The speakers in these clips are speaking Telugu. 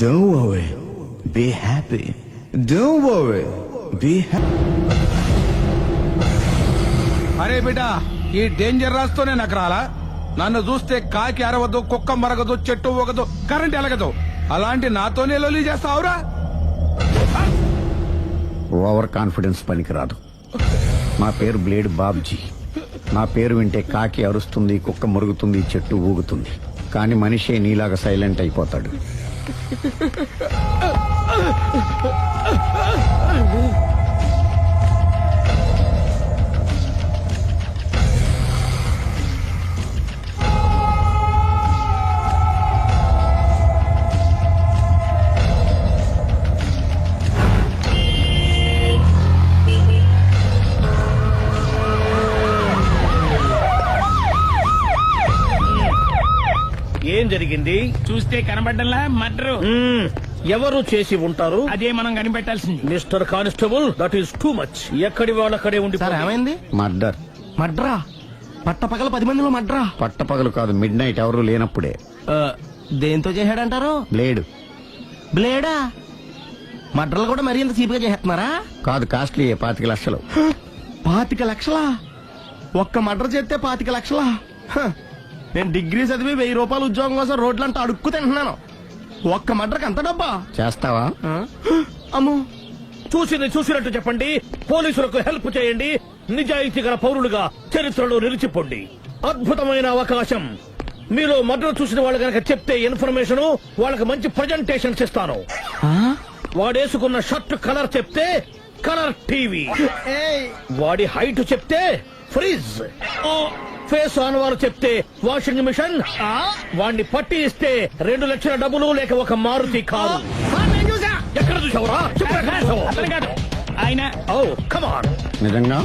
Don't worry, be happy. Don't worry, be happy. అరే బిడ్డ, ఈ డేంజర్ రాస్తూనే నాకు రాలా. నన్ను చూస్తే కాకి అరవదు, కుక్క మరగదు, చెట్టు ఊగదు, కరెంట్ ఎలగదు. అలాంటి నాతోనే లొల్లి చేస్తావురా? ఓవర్ కాన్ఫిడెన్స్ పనికిరాదు. నా పేరు బ్లేడ్ బాబ్జీ. నా పేరు వింటే కాకి అరుస్తుంది, కుక్క మురుగుతుంది, చెట్టు ఊగుతుంది. కానీ మనిషే నీలాగా సైలెంట్ అయిపోతాడు. ఏం జరిగింది? చూస్తే కనబడ్డంలా మర్డరు. ఎవరు చేసి ఉంటారు? అదే మనం కనిపెట్టాల్సింది. Mister constable, that is too much. ఎక్కడి వాళ్ళక్కడే ఉండి సార్ ఏమైంది? మర్డర్. మడ్రా? పట్టపగల 10 మందిలో మడ్రా? పట్టపగలు కాదు, మిడ్ నైట్ ఎవరు లేనప్పుడే. దేంతో చేశాడంటారు? బ్లేడ్. బ్లేడా? మడ్రలు కూడా మరీ ఇంత చీప్ గా చేస్తున్నారా? కాదు, కాస్ట్లీ 25 లక్షలు. 25 లక్షలా? ఒక్క మడ్ర చేస్తే 25 లక్షలా? నేను డిగ్రీ చదివి 1000 రూపాయలు ఉద్యోగం కోసం రోడ్లంతా అడుక్కు తింటున్నాను. ఒక్క మడ్రకు అంత డబ్బా? చేస్తావా? అమ్మో, చూసింది చూసినట్టు చెప్పండి. పోలీసులకు హెల్ప్ చేయండి. నిజాయితీ గల పౌరులుగా చరిత్రలో నిలిచిపోండి. అద్భుతమైన అవకాశం. మీలో మర్డర్ చూసిన వాళ్ళు కనుక చెప్తే ఇన్ఫర్మేషన్, వాళ్ళకి మంచి ప్రజెంటేషన్స్ ఇస్తాను. వాడేసుకున్న షర్ట్ కలర్ చెప్తే కలర్ టీవీ, వాడి హైట్ చెప్తే ఫ్రిజ్, ఫేస్ ఆన్ వారు చెప్తే వాషింగ్ మిషన్, వాడిని పట్టి ఇస్తే 2 లక్షల డబ్బులు లేక ఒక మారుతి కారు. ఎక్కడ చూసావురా? ఆయన ఓ కమాన్. నిజంగా?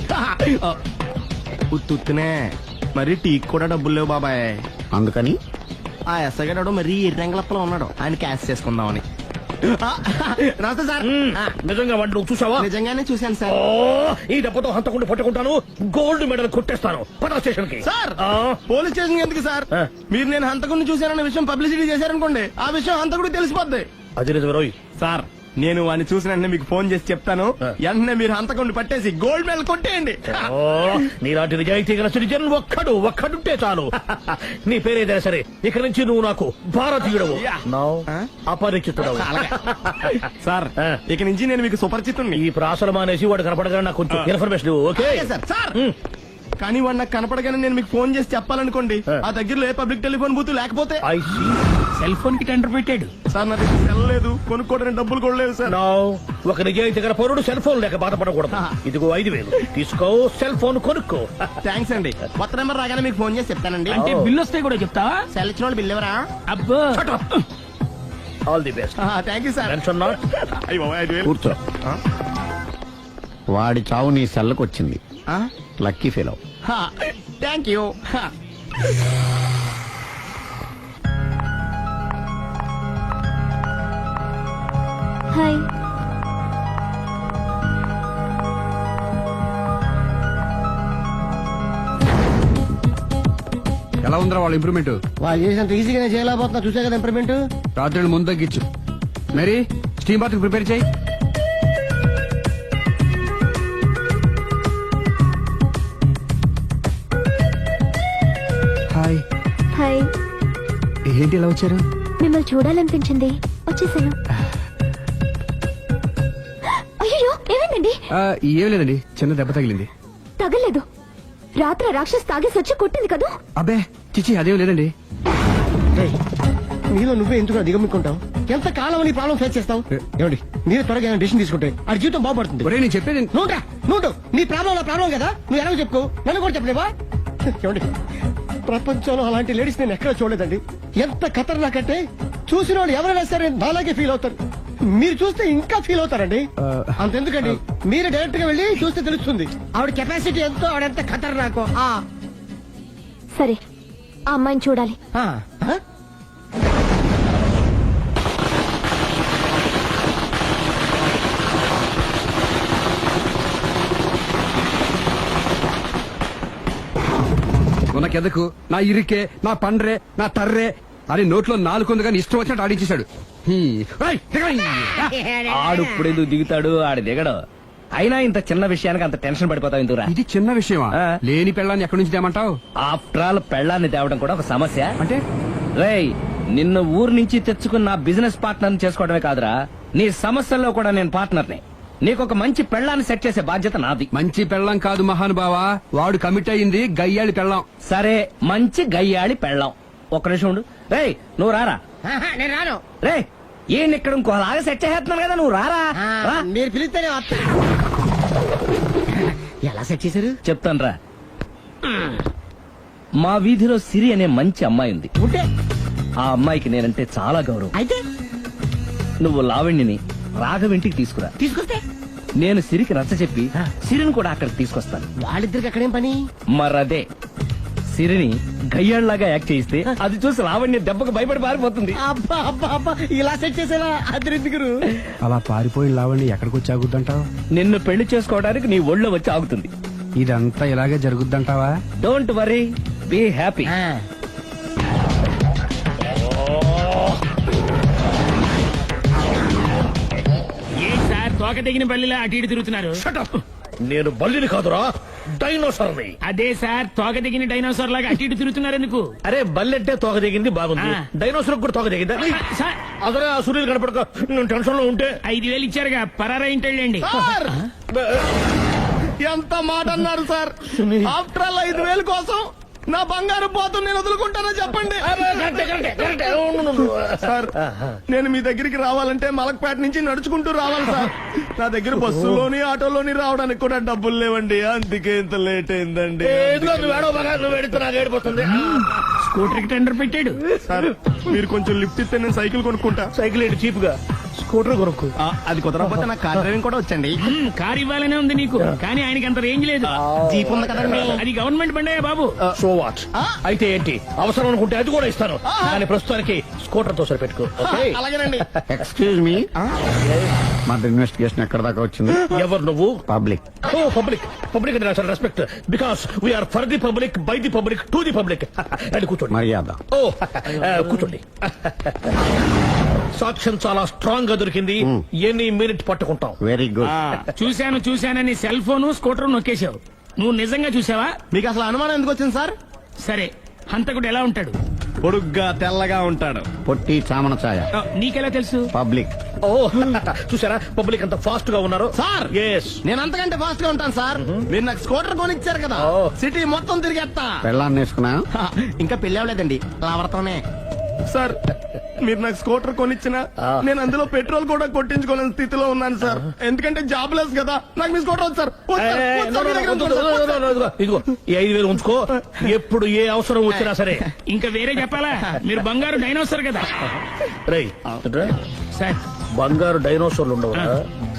ఉత్తునే మరి టీకి కూడా డబ్బులు లేవు బాబాయ్. అందుకని ఆ ఎస్ఐ గారు మరీ ఎర్రంగలప్పలో ఉన్నాడు, ఆయన క్యాష్ చేసుకుందామని. నమస్తే సార్. నిజంగా వాడిని నువ్వు చూసావా? నిజంగానే చూశాను సార్. ఈ దెబ్బతో హంతకుండా పట్టుకుంటాను, గోల్డ్ మెడల్ కొట్టేస్తాను. పటా స్టేషన్ కి. సార్, పోలీస్ స్టేషన్ ఎందుకు సార్? మీరు నేను హంతకుడిని చూశానన్న విషయం పబ్లిసిటీ చేశారనుకోండి, ఆ విషయం హంతకుడికి తెలిసిపోద్ది. అది నిజమే రోయ్. సార్, నేను వాడిని చూసిన వెంటనే మీకు ఫోన్ చేసి చెప్తాను. వెంటనే మీరు హంతకుడిని పట్టేసి గోల్డ్ మెడల్ కొట్టేయండి. నీలాంటి నిజాయితీ గల సిటిజన్ ఒక్కడుంటే చాలు. నీ పేరేదైనా సరే, ఇక నుంచి నువ్వు నాకు భారతీయుడవు, అపరిచితుడవు. సార్, ఇక నుంచి నేను మీకు సుపరిచితుణ్ణి. ఈ ప్రాసలం అనేసి వాడు కనపడగానే నాకు కొంచెం ఇన్ఫర్మేషన్ ఇవ్వు, ఓకే? సార్, కానీ వాడు నాకు కనపడగానే నేను మీకు ఫోన్ చేసి చెప్పాలనుకోండి, ఆ దగ్గరలో ఏ పబ్లిక్ టెలిఫోన్ బూత్ లేకపోతే. సెల్ ఫోన్ కి టెండర్ పెట్టాడు సార్, నా దగ్గర సెల్ లేదు, కొనుక్కోవడానికి డబ్బులు కూడా లేదు సార్. ఒక నిజాయితీ గల పౌరుడు సెల్ ఫోన్ లేక బాధపడకూడదు. ఇదిగో 5000 తీసుకో, సెల్ ఫోన్ కొనుక్కో. థ్యాంక్స్ అండి. కొత్త నెంబర్ రాగానే మీకు ఫోన్ చేసి చెప్తానండి. అంటే బిల్లు వస్తే కూడా చెప్తావా? సెల్ ఇచ్చిన వాళ్ళు బిల్ ఎవరా? అబ్బో, all the best. Thank you sir. Tension not. కూర్చో. వాడి చావు నీ సెల్లకు వచ్చింది. Lucky fellow. Thank you. Hi. ఎలా ఉందిరా వాళ్ళ ఇంప్రూవ్మెంట్? వాళ్ళు చేసినంత ఈజీగానే చేయలేకపోతున్నా, చూసా కదా ఇంప్రూవ్మెంట్. రాత్రి ముందు తగ్గించు. మరి స్టీమ్ బాత్ ప్రిపేర్ చేయి. హాయ్. హాయ్. ఏంటి ఇలా వచ్చారు? మిమ్మల్ని చూడాలనిపించింది, వచ్చేసాను. అయ్యో, ఏమైందండి? ఏం లేదండి, చిన్న దెబ్బ తగిలింది. తగలేదు. రాత్రి రాక్షస్ తాగేసి వచ్చి కొట్టింది కదా? అబ్బే చిచి, అదేం లేదండి. నీలో నువ్వే ఎందుకు దిగమ్ముకుంటావు? ఎంత కాలం నీ ప్రాబ్లం ఫేస్ చేస్తావు? ఏమండి, మీరు త్వరగా డిసిషన్ తీసుకుంటే ఆ జీవితం బాగుపడుతుంది. ఒరేయ్, నేను చెప్పేది నువ్వు నీ ప్రాబ్లం నా ప్రాబ్లం కదా, నువ్వు ఎలా చెప్పుకో, నన్ను కూడా చెప్పలేవా? ఏమండి, ప్రపంచంలో అలాంటి లేడీస్ నేను ఎక్కడ చూడలేదండి. ఎంత ఖతర్నాకంటే చూసిన వాళ్ళు ఎవరైనా సరే నాలాగే ఫీల్ అవుతారు. మీరు చూస్తే ఇంకా ఫీల్ అవుతారండి. అంతెందుకండి, మీరు డైరెక్ట్ గా వెళ్ళి చూస్తే తెలుస్తుంది ఆవిడ కెపాసిటీ ఎంతో, ఆవిడెంత ఖతర్నాకో. సరే, ఆ అమ్మాయిని చూడాలి. ఉనకెదకు నా ఇరికే, నా పండ్రే, నా తర్రే, అని నోట్లో నాలుగు కానీ ఇష్టం వచ్చినట్టు ఆడించేశాడు. ఆడు ఇప్పుడు దిగుతాడు, ఆడు దిగడు. అయినా ఇంత చిన్న విషయానికి అంత టెన్షన్ పడిపోతావు ఎందుకురా? ఇది చిన్న విషయమా? ఆ. లేని పెళ్ళాన్ని ఎక్కడి నుంచి తేమంటావు? ఆఫ్టర్ ఆల్ పెళ్ళాన్ని తేవడం కూడా ఒక సమస్య. అంటే రేయ్, నిన్ను ఊరు నుంచి తెచ్చుకున్న నా బిజినెస్ పార్ట్నర్ చేసుకోవడమే కాదురా, నీ సమస్యల్లో కూడా నేను పార్ట్నర్ని. నీకు ఒక మంచి పెళ్ళాన్ని సెట్ చేసే బాధ్యత నాది. మంచి పెళ్ళం కాదు మహానుభావా, వాడు కమిట్ అయింది గయ్యాళి పెళ్ళం. సరే, మంచి గయ్యాళి పెళ్ళాం. ఒక్క నిమిషం ఉండు. రేయ్, నువ్వు రారా. నేను రాను. రే, ఈయన ఇక్కడ ఇంకోలాగా సెట్ చేస్తున్నాను కదా, నువ్వు రారా. రా. మీరు పిలిస్తేనే వస్తా. ఎలా సెట్ చేశారు? చెప్తాను రా. మా వీధిలో సిరి అనే మంచి అమ్మాయి ఉంది. ఉంటే ఆ అమ్మాయికి నేనంటే చాలా గౌరవం. అయితే నువ్వు లావణ్యని రాఘవింటికి తీసుకురా. తీసుకొస్తే నేను సిరికి నచ్చ చెప్పి సిరిని కూడా అక్కడికి తీసుకొస్తాను. వాళ్ళిద్దరికి అక్కడేం పని? మరదే, సిరిని గయ్యాళ్లాగా యాక్ట్ చేయిస్తే అది చూసి లావణ్య దెబ్బకు భయపడి పారిపోతుంది. అబ్బా అబ్బా అబ్బా, ఇలా సెట్ చేసేలా అద్దరెందుకు? అలా పారిపోయిన లావణ్ణి ఎక్కడికి వచ్చి ఆగుద్దంటావు? నిన్ను పెళ్లి చేసుకోవడానికి నీ ఒళ్ళో వచ్చి ఆగుతుంది. ఇదంతా ఇలాగే జరుగుద్దంటావా? Don't worry, be happy. ఏ సార్ తోక తెగిన బల్లిలా అటు ఇటు తిరుగుతున్నారు? నేను బల్లిని కాదురా, డైనోసార్ని. అదే సార్ తోక తెగిన డైనోసార్ లాగా అటు ఇటు తిరుగుతున్నారు ఎందుకు? అరే, బల్లెట్టే తోక దిగింది బాగుంది, ఆ. డైనోసార్ కూడా తోక దిగిందా? సార్ అదరే ఆ సూర్యులు కనపడక నేను టెన్షన్ లో ఉంటే 5,000 ఇచ్చారుగా, పరారా ఇంటండి. ఎంత మాట అన్నారు సార్? ఆఫ్టర్ ఆల్ 5,000 కోసం నా బంగారు పోతు నేను వదులుకుంటానో చెప్పండి సార్. నేను మీ దగ్గరికి రావాలంటే మలక్పేట నుంచి నడుచుకుంటూ రావాలి సార్. నా దగ్గర బస్సులోని ఆటోలోని రావడానికి కూడా డబ్బులు లేవండి, అందుకే ఇంత లేట్ అయిందండి. స్కూటర్ కి టెండర్ పెట్టాడు. సార్ మీరు కొంచెం లిఫ్ట్ ఇస్తే నేను సైకిల్ కొనుక్కుంటా. సైకిల్ ఏంటి చీప్ గా, స్కూటర్ కొనుక్కు. అది కుదరకపోతే నాకు కార్ డ్రైవింగ్ కూడా వచ్చండి. కారు ఇవ్వాలనే ఉంది నీకు, కానీ ఆయనకి అంత రేంజ్ లేదు. జీప్ ఉంది కదండి. అది గవర్నమెంట్ బండే బాబు. So what? అయితే ఏంటి, అవసరం అనుకుంటే అది కూడా ఇస్తాను, కానీ ప్రస్తుతానికి స్కూటర్ తో సరిపెట్టుకో. ఓకే? అలాగేనండి. ఎక్స్క్యూజ్ మీ, మర్డర్ ఇన్వెస్టిగేషన్ ఎక్కడ దాకా వచ్చింది? ఎవరు నువ్వు? పబ్లిక్. ఓ, పబ్లిక్. పబ్లిక్ అంటే చాలా respect, because we are for the public, by the public, to the public. అది కూర్చోండి. మర్యాద. ఓ, కూర్చోండి. సాక్ష్యం చాలా స్ట్రాంగ్ గా దొరికింది, ఎన్ని మినిట్ పట్టుకుంటాం. Very good. చూశానని సెల్ ఫోన్ స్కూటర్ నొక్కేశావు. నువ్వు నిజంగా చూసావా? మీకు అసలు అనుమానం ఎందుకు వచ్చింది సార్? సరే, హంతకుడు ఎలా ఉంటాడు? పొడుగ్గా తెల్లగా ఉంటాడు. పొట్టి చామన ఛాయ. నీకెలా తెలుసు? పబ్లిక్. ఓ, చూసారా పబ్లిక్ అంత ఫాస్ట్ గా ఉన్నారు. సార్ ఎస్, నేను అంతకంటే ఫాస్ట్ గా ఉంటాను సార్. మీరు నాకు స్కూటర్ కొనిచ్చారు కదా, సిటీ మొత్తం తిరిగేస్తా. పెళ్ళాన్ని వేసుకున్నా? ఇంకా పెళ్లి అవ్వలేదండి, లావర్తోనే. సార్ మీరు నాకు స్కూటర్ కొనిచ్చిన నేను అందులో పెట్రోల్ కూడా కొట్టించుకోలేని స్థితిలో ఉన్నాను సార్. ఎందుకంటే జాబ్ లెస్ కదా, నాకు మీ స్కూటర్ వద్దు సార్. వద్దు సార్, వద్దు సార్, మీ దగ్గర ఉంది సార్. ఇదిగో ఈ 5,000 ఉంచుకో, ఎప్పుడు ఏ అవసరం వచ్చినా సరే. ఇంకా వేరే చెప్పాలా? మీరు బంగారు డైనోసార్ కదా. రేయ్, సార్ బంగారు డైనోసార్లు ఉండవు,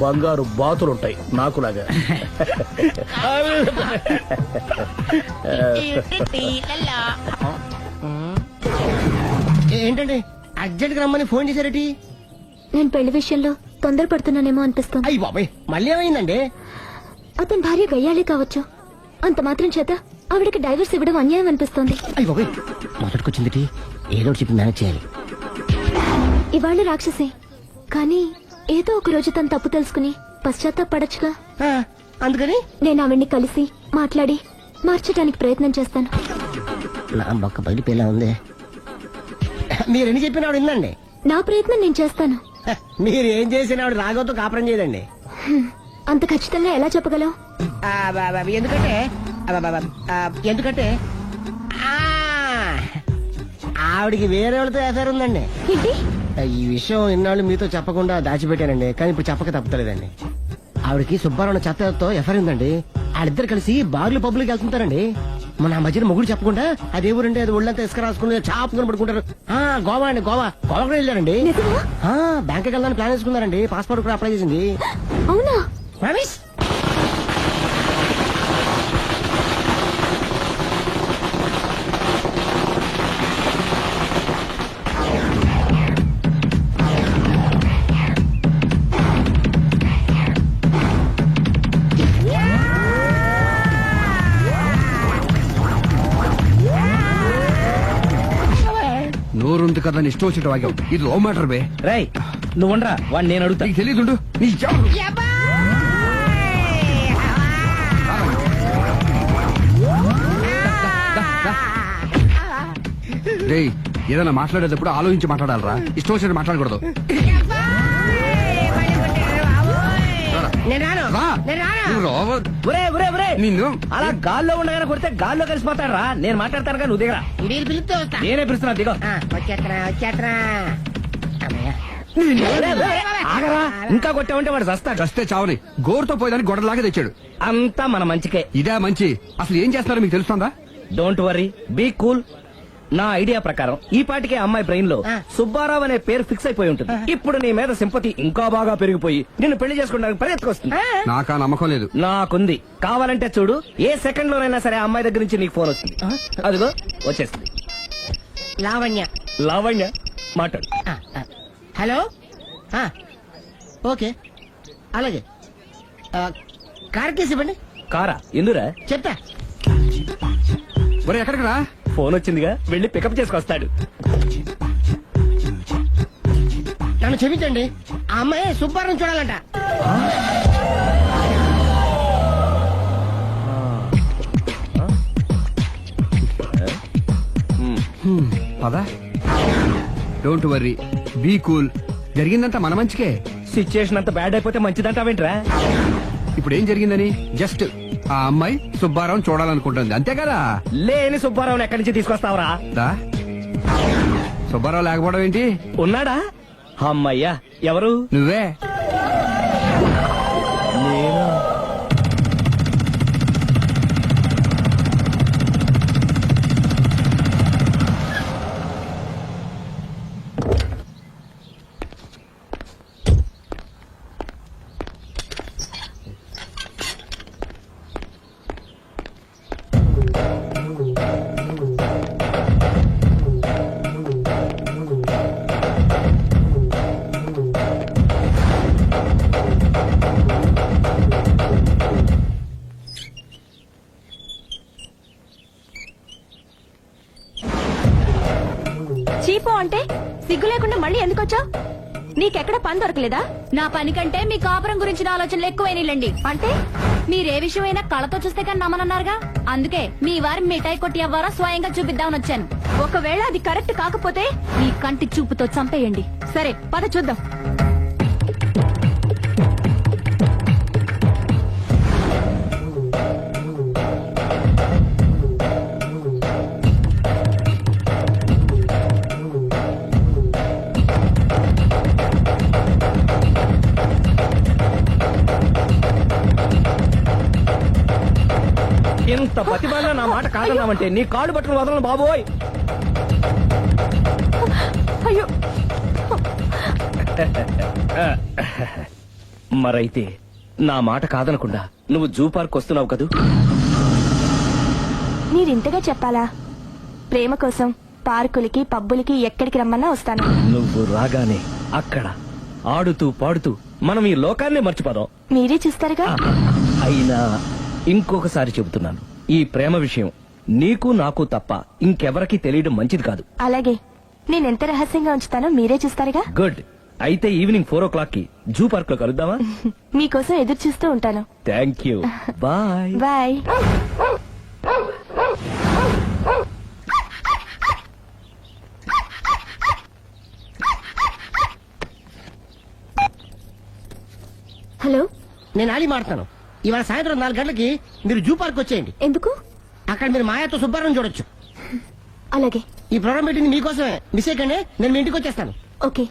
బంగారు బాతులు ఉంటాయి నాకులాగా. ఏంటండి అర్జెంట్ గా రమ్మని ఫోన్ చేశారటి? నేను పెళ్లి విషయంలో తొందరపడుతున్నానేమో అనిపిస్తోంది. అయ్యి బాబాయ్, మళ్ళీ ఏమైందండి? అతని భార్య గయ్యాలే కావచ్చు, అంత మాత్రం చేత ఆవిడకి డైవర్స్ ఇవ్వడం అన్యాయం అనిపిస్తోంది. అయ్యి బాబాయ్, మొదటికొచ్చింది ఏదో ఒకటి చెప్పి మేనేజ్ చేయాలి. ఇవాళ రాక్షసే, కానీ ఏదో ఒక రోజు తను తప్పు తెలుసుకుని పశ్చాత్తాపడచ్చుగా. అందుకని నేను ఆవిడ్ని కలిసి మాట్లాడి మార్చడానికి ప్రయత్నం చేస్తాను. నా బొక్క బయలుపేలా ఉంది. మీరెన్ని చెప్పిన ఆవిడ విందండి. నా ప్రయత్నం నేను చేస్తాను. మీరు ఏం చేసిన ఆవిడ రాగోతో కాపురం చేయదండి. అంత ఖచ్చితంగా ఎలా చెప్పగలవు? ఎందుకంటే ఆవిడికి వేరే వాళ్ళతో ఎఫైర్ ఉందండి. ఏంటి? ఈ విషయం ఇన్నాళ్ళు మీతో చెప్పకుండా దాచిపెట్టానండి, కానీ ఇప్పుడు చెప్పక తప్పుతలేదండి. ఆవిడకి సుబ్బారావు చెత్తతో ఎఫైర్ ఉందండి. వాళ్ళిద్దరు కలిసి బార్లు పబ్లిక్ వెళ్తుంటారండి. మన మధ్యన మొగుడు చెప్పకుండా అదే ఊరండి, అది ఒళ్ళంతా ఇసుక రాసుకుని చాపుకొని పడుకుంటారు. గోవా అండి, గోవా కూడా వెళ్ళారండి. నిజమా? బ్యాంక్కి వెళ్ళడానికి ప్లాన్ వేసుకున్నారండి. పాస్పోర్ట్ కూడా అప్లై చేసింది. అవునా? ప్రామిస్. ఆలోచించ కదా ఇష్టం వచ్చినట్టు వాక్యం ఇది లవ్ మ్యాటర్ బే. రేయ్ నువ్వు ఉండరా వాడిని నేను అడుగుతా. నీకు తెలియదు నీ రేయ్ ఏదైనా మాట్లాడేటప్పుడు ఆలోచించి మాట్లాడాలరా, ఇష్టం వచ్చినట్టు మాట్లాడకూడదు. రా. నువ్వు రావ- ఒరే ఒరే ఒరే నిన్ను అలా గాల్లో ఉండగానే కొడితే గాల్లో కలిసిపోతాడు రా. నేను మాట్లాడతాను కానీ నువ్వు దిగరా. మీరు పిలిస్తే వస్తా. నేనే పిలుస్తున్నా దిగో. వచ్చేస్తున్నా. ఒరే, ఒరే, ఆగరా. ఇంకా కొట్టావంటే వాడు చస్తాడు. చస్తే చావని గోరుతో పోయేదాన్ని గొడవలాగా తెచ్చాడు. అంతా మన మంచికే. ఇదే మంచి. అసలు ఏం చేస్తున్నారో మీకు తెలుస్తుందా? Don't worry, be cool. నా ఐడియా ప్రకారం ఈ పాటికే అమ్మాయి బ్రెయిన్ లో సుబ్బారావు అనే పేరు ఫిక్స్ అయిపోయి ఉంటుంది. ఇప్పుడు నీ మీద సింపతి ఇంకా బాగా పెరిగిపోయి నిన్ను పెళ్లి చేసుకోవడానికి పరిగెత్తుకొస్తుంది. నాకా నమ్మకం లేదు. నాకుంది. కావాలంటే చూడు, ఏ సెకండ్ లోనైనా సరే ఆ అమ్మాయి దగ్గర నుంచి నీకు ఫోన్ వస్తుంది. అదిగో వచ్చేస్తుంది. లావణ్య. లావణ్య మాట్లాడు. హలో. ఓకే అలాగే. కార్ కేసు ఇవ్వండి. కారా ఎందురా? చెప్తా. ఒరే ఎక్కడికి రా? ఫోన్ వచ్చిందిగా, వెళ్ళి పికప్ చేసుకొస్తాడు. నన్ను క్షమించండి, ఆ అమ్మాయి సుబ్బారం చూడాలంట. పదా. Don't worry, be cool. జరిగిందంతా మన మంచికే. సిచ్యుయేషన్ అంత బ్యాడ్ అయిపోతే మంచిదంటావేంట్రా? ఇప్పుడు ఏం జరిగిందని జస్ట్ ఆ అమ్మాయి సుబ్బారావు చూడాలనుకుంటుంది అంతే కదా. లేని సుబ్బారావుని ఎక్కడి నుంచి తీసుకొస్తావురా? దా. సుబ్బారావు లేకపోవడం ఏంటి? ఉన్నాడా? అమ్మయ్యా. ఎవరు? నువ్వే. చీపో అంటే సిగ్గు లేకుండా మళ్ళీ ఎందుకు వచ్చావు? నీకెక్కడ పని దొరకలేదా? నా పని కంటే మీ కాపురం గురించిన ఆలోచనలు ఎక్కువైనాయిలండి. అంటే మీరే విషయమైనా కళ్ళతో చూస్తే కానీ నమ్మనన్నారుగా. అందుకే మీ వారి మిఠాయి కొట్టి అవ్వారో స్వయంగా చూపిద్దామని వచ్చాను. ఒకవేళ అది కరెక్ట్ కాకపోతే మీ కంటి చూపుతో చంపేయండి. సరే పద చూద్దాం. ఇంత ప్రతిభలో నా మాట కాదన్నావంటే నీ కాళ్ళు పట్టుకుని వదలను బాబోయ్. అయ్యో మరైతే నా మాట కాదనకుండా నువ్వు జూ పార్క్ వస్తున్నావు కదూ? మీరింతగా చెప్పాలా? ప్రేమ కోసం పార్కులకి పబ్బులకి ఎక్కడికి రమ్మన్నా వస్తాను. నువ్వు రాగానే అక్కడ ఆడుతూ పాడుతూ మనం ఈ లోకాన్ని మర్చిపోదాం. మీరే చూస్తారుగా. అయినా ఇంకొకసారి చెబుతున్నాను, ఈ ప్రేమ విషయం నీకు నాకు తప్ప ఇంకెవరికి తెలియడం మంచిది కాదు. అలాగే, నేనెంత రహస్యంగా ఉంచుతానో మీరే చూస్తారుగా. గుడ్. అయితే ఈవినింగ్ 4 o'clock కి జూ పార్క్ లో కలుద్దామా? మీకోసం ఎదురు చూస్తూ ఉంటాను. Thank you. Bye. Bye. Hello, నేను ఆడి మాడతాను. ఇవాళ సాయంత్రం 4 గంటలకి మీరు జూ పార్క్ వచ్చేయండి. ఎందుకు? అక్కడ మీరు మాయాతో సుబ్బారం చూడొచ్చు. అలాగే. ఈ ప్రోగ్రామ్ పెట్టింది మీకోసమే. మిస్ అయ్యకండి, నేను మీ ఇంటికి వచ్చేస్తాను. ఓకే.